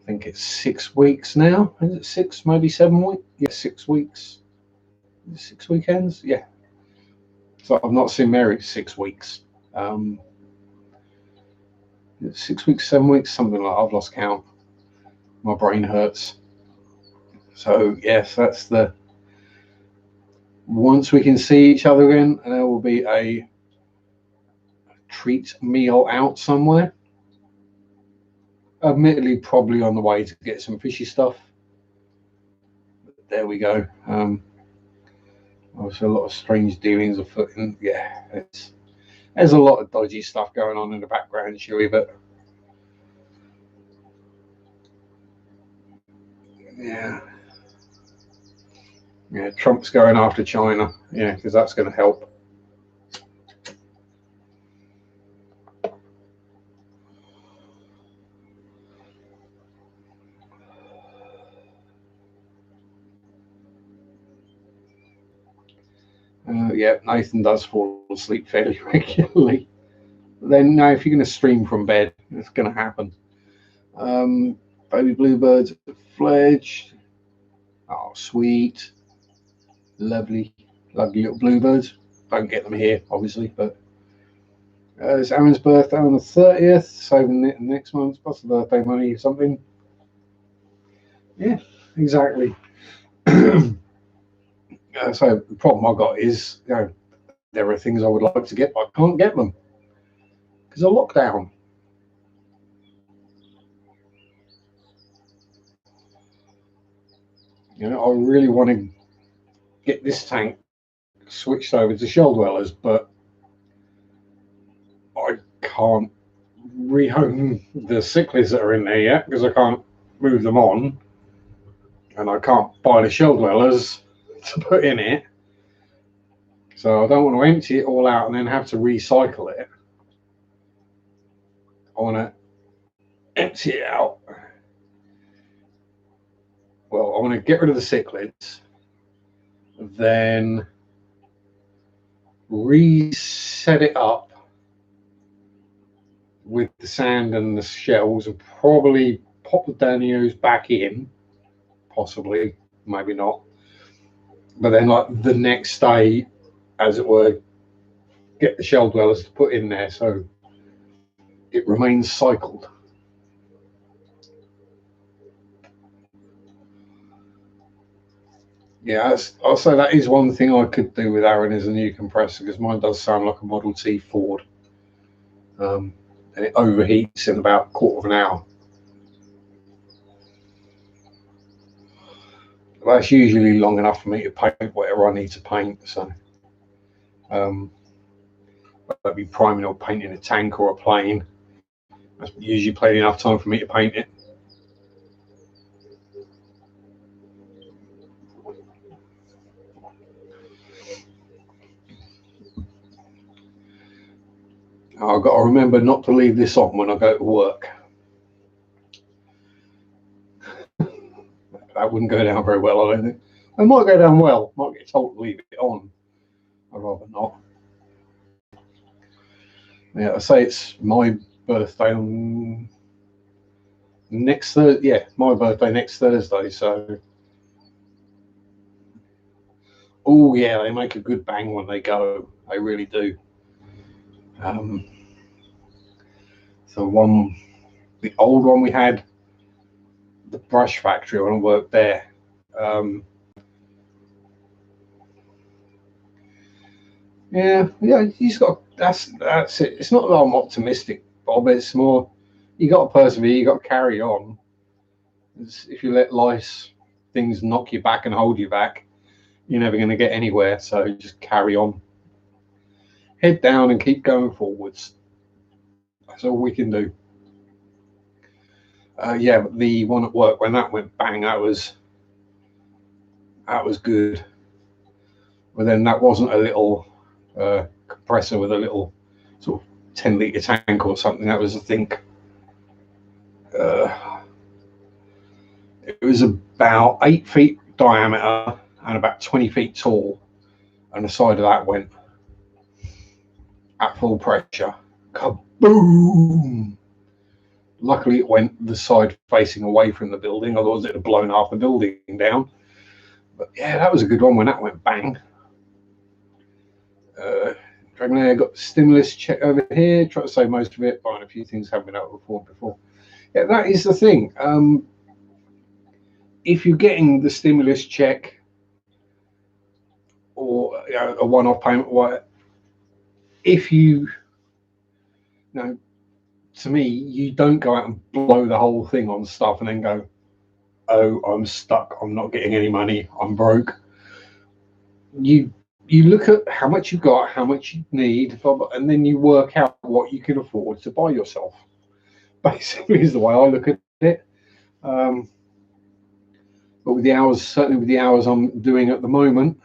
I think it's 6 weeks now. Is it 6, maybe 7 weeks? Yeah, 6 weeks. 6 weekends? Yeah. So I've not seen Mary for 6 weeks. 6 weeks, 7 weeks, something like that. I've lost count. My brain hurts. So yes, that's the. Once we can see each other again, there will be a treat meal out somewhere. Admittedly, probably on the way to get some fishy stuff. But there we go. Obviously, a lot of strange dealings afoot, and yeah, there's a lot of dodgy stuff going on in the background, Chewy. But yeah, Trump's going after China, because that's going to help. Yeah, Nathan does fall asleep fairly regularly. Then now, if you're going to stream from bed, it's going to happen. Baby bluebirds fledged. Oh, sweet, lovely little bluebirds. Don't get them here, obviously, but it's Aaron's birthday on the 30th, saving it next month, plus the birthday money or something. Yeah, exactly. So the problem I got is, there are things I would like to get, but I can't get them because of lockdown. I really want to get this tank switched over to shell dwellers, but I can't rehome the cichlids that are in there yet because I can't move them on, and I can't buy the shell dwellers to put in it. So I don't want to empty it all out and then have to recycle it. I want to empty it out. Well, I want to get rid of the cichlids, then reset it up with the sand and the shells, and probably pop the danios back in, possibly, maybe not. But then, like the next day, as it were, get the shell dwellers to put in there so it remains cycled. Yeah, I'll say that is one thing I could do with Aaron is a new compressor, because mine does sound like a Model T Ford, and it overheats in about a quarter of an hour. That's usually long enough for me to paint whatever I need to paint. So um, whether it be priming or painting a tank or a plane, that's usually plenty enough time for me to paint it. I've got to remember not to leave this on when I go to work. That wouldn't go down very well, I don't think. It might go down well. Might get told to leave it on. I'd rather not. Yeah, I say it's my birthday on next Thursday. Yeah, my birthday next Thursday. So, oh yeah, they make a good bang when they go. They really do. Um, so the old one we had, the brush factory when I worked there. Yeah, he's got. That's it. It's not that I'm optimistic, Bob. It's more you got to persevere. You got to carry on. If you let life's things knock you back and hold you back, you're never going to get anywhere. So just carry on, head down, and keep going forwards. That's all we can do. Yeah, but the one at work when that went bang, that was good. But then that wasn't a little compressor with a little sort of 10-litre tank or something. That was, I think, uh, it was about 8 feet diameter and about 20 feet tall, and the side of that went at full pressure. Kaboom! Luckily, it went the side facing away from the building, otherwise it'd have blown half the building down. But yeah, that was a good one when that went bang. Dragon Air got the stimulus check over here. Try to say most of it, buying a few things haven't been able to afford before. Yeah, that is the thing. If you're getting the stimulus check or a one-off payment, if you know, to me, you don't go out and blow the whole thing on stuff and then go, "Oh, I'm stuck. I'm not getting any money. I'm broke." You look at how much you've got, how much you need, and then you work out what you can afford to buy yourself. Basically, is the way I look at it. Um, but with the hours, certainly with the hours I'm doing at the moment,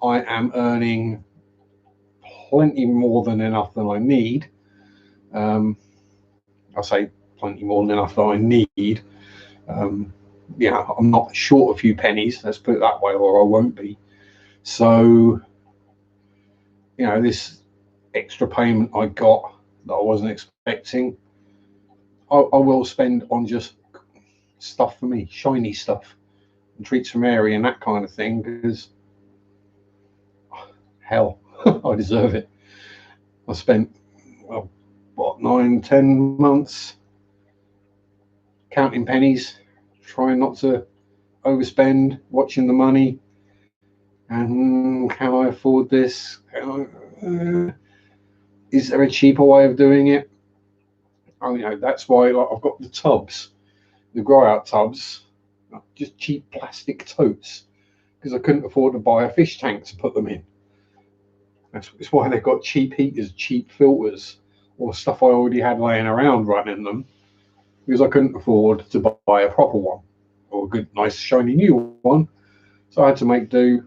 I am earning plenty more than enough than I need. Um, I say plenty more than enough that I need. Um, I'm not short a few pennies, let's put it that way, or I won't be. So, this extra payment I got that I wasn't expecting, I will spend on just stuff for me, shiny stuff, and treats for Mary and that kind of thing, because hell, I deserve it. I spent, well, what, 9, 10 months counting pennies, trying not to overspend, watching the money, and can I afford this? Is there a cheaper way of doing it? That's why I've got the tubs, the grow out tubs, just cheap plastic totes, because I couldn't afford to buy a fish tank to put them in. That's why they've got cheap heaters, cheap filters, or stuff I already had laying around running them, because I couldn't afford to buy a proper one or a good, nice, shiny new one. So I had to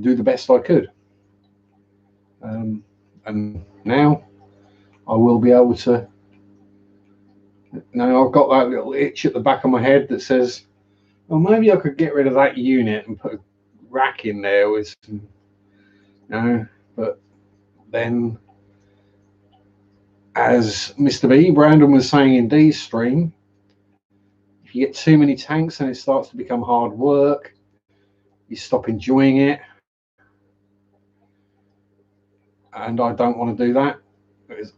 do the best I could. And now I will be able to. Now I've got that little itch at the back of my head that says, well, maybe I could get rid of that unit and put a rack in there with some, but then, as Mr. B, Brandon was saying in Dee's stream, if you get too many tanks and it starts to become hard work, you stop enjoying it. And I don't want to do that, because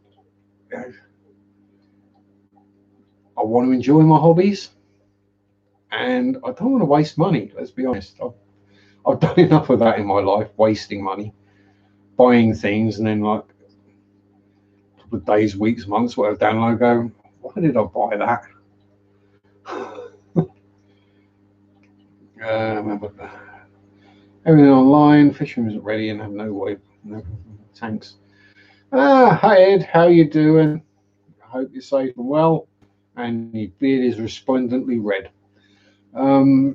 I want to enjoy my hobbies, and I don't want to waste money. Let's be honest. I've done enough of that in my life, wasting money, buying things, and then like a couple of days, weeks, months, whatever, down the line, go, why did I buy that? Everything online. Fishing isn't ready and have no way. No tanks. Hi Ed, how you doing? I hope you're safe and well, and your beard is resplendently red. Yeah,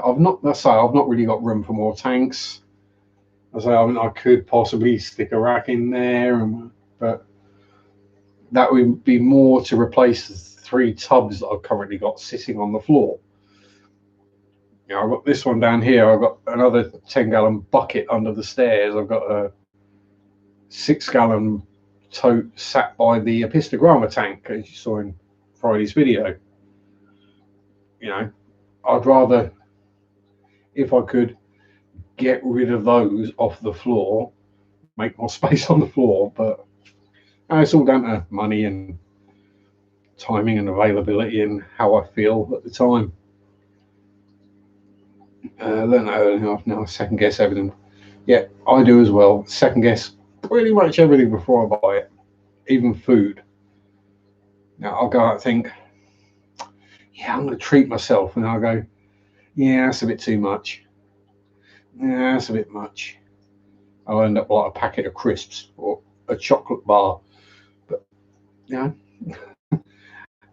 I've not. Let's say I've not really got room for more tanks. I mean, I could possibly stick a rack in there, but that would be more to replace the 3 tubs that I've currently got sitting on the floor. You know, I've got this one down here. I've got another 10-gallon bucket under the stairs. I've got a 6-gallon tote sat by the Epistogramma tank, as you saw in Friday's video. You know, I'd rather, if I could, get rid of those off the floor, make more space on the floor, but it's all down to money and timing and availability and how I feel at the time. Learn that early enough now, second guess everything. Yeah, I do as well. Second guess pretty much everything before I buy it, even food. Now I'll go out and think, yeah, I'm going to treat myself, and I'll go, yeah, that's a bit too much. Yeah, that's a bit much. I'll end up like a packet of crisps or a chocolate bar. But you know,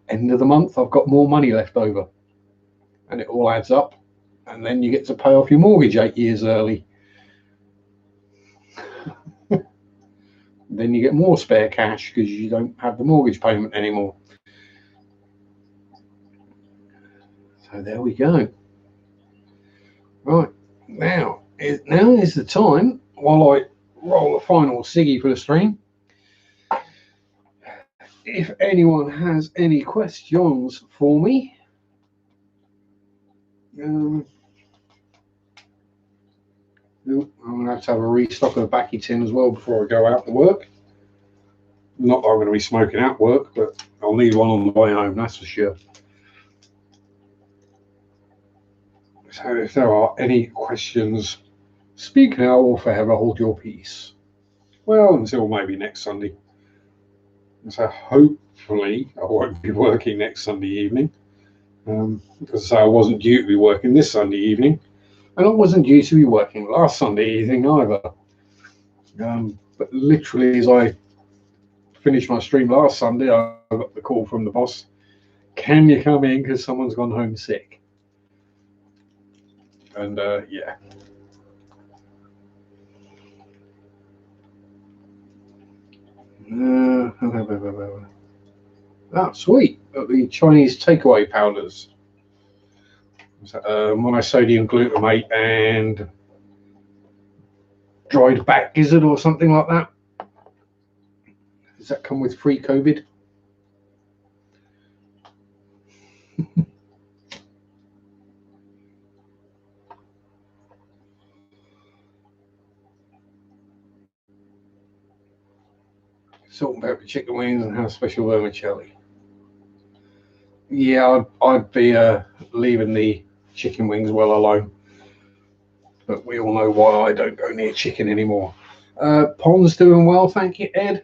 end of the month, I've got more money left over, and it all adds up. And then you get to pay off your mortgage 8 years early. Then you get more spare cash because you don't have the mortgage payment anymore. So there we go. Right, now is the time while I roll a final ciggy for the stream. If anyone has any questions for me, I'm going to have a restock of the backy tin as well before I go out to work. Not that I'm going to be smoking at work, but I'll need one on the way home, that's for sure. So if there are any questions, speak now or forever hold your peace. Well, until maybe next Sunday. So hopefully I won't be working next Sunday evening. Because I wasn't due to be working this Sunday evening. And I wasn't due to be working last Sunday evening either. But literally as I finished my stream last Sunday, I got the call from the boss. Can you come in because someone's gone home sick? And yeah. Sweet. The Chinese takeaway powders. Monosodium glutamate and dried bat gizzard or something like that. Does that come with free COVID? Salt and pepper chicken wings and have special vermicelli. Yeah, I'd be leaving the chicken wings well alone. But we all know why I don't go near chicken anymore. Pond's doing well, thank you, Ed.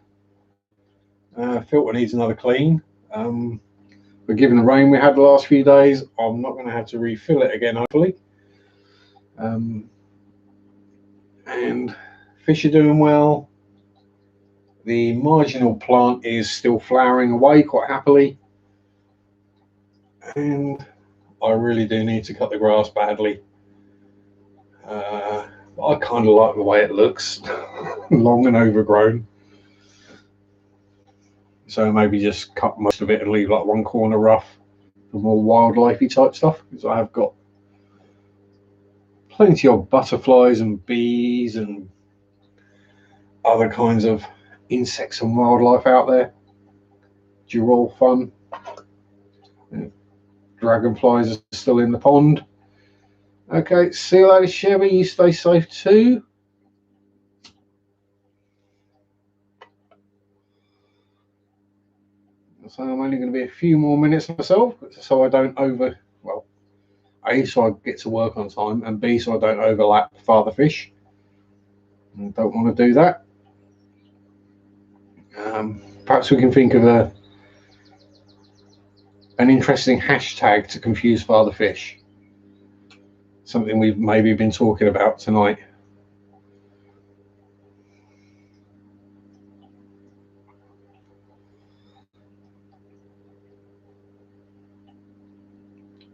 Filter needs another clean. But given the rain we had the last few days, I'm not going to have to refill it again, hopefully. And fish are doing well. The marginal plant is still flowering away quite happily. And I really do need to cut the grass badly. I kind of like the way it looks, long and overgrown. So maybe just cut most of it and leave like one corner rough for more wildlifey type stuff, because I have got plenty of butterflies and bees and other kinds of insects and wildlife out there. You're all fun. Dragonflies are still in the pond. Okay, see you later, Chevy. You stay safe too. So I'm only going to be a few more minutes myself, so I don't A, so I get to work on time, and B, so I don't overlap father fish. I don't want to do that. Perhaps we can think of an interesting hashtag to confuse father fish. Something we've maybe been talking about tonight.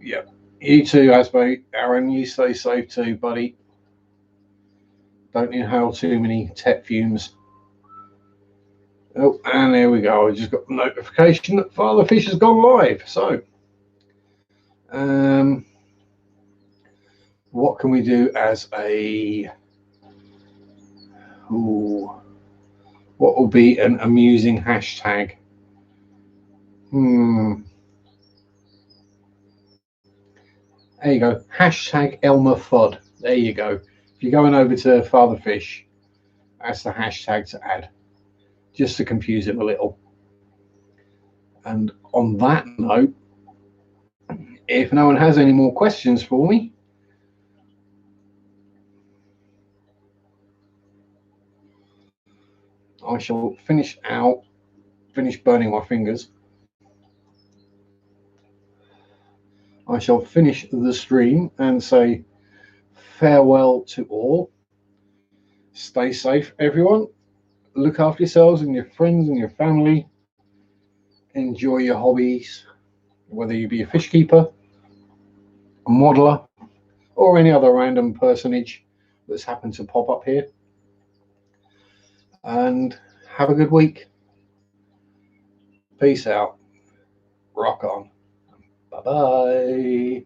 Yep. You too, Asbo. Aaron, you stay safe too, buddy. Don't inhale too many TEP fumes. Oh, and there we go. I just got the notification that Father Fish has gone live. So, what can we do as a... Ooh, what will be an amusing hashtag? There you go. Hashtag Elmer Fudd. There you go. If you're going over to Father Fish, that's the hashtag to add, just to confuse him a little. And on that note, if no one has any more questions for me, I shall finish burning my fingers. I shall finish the stream and say farewell to all. Stay safe, everyone. Look after yourselves and your friends and your family. Enjoy your hobbies, whether you be a fish keeper, a modeler, or any other random personage that's happened to pop up here. And have a good week. Peace out. Rock on. Bye-bye.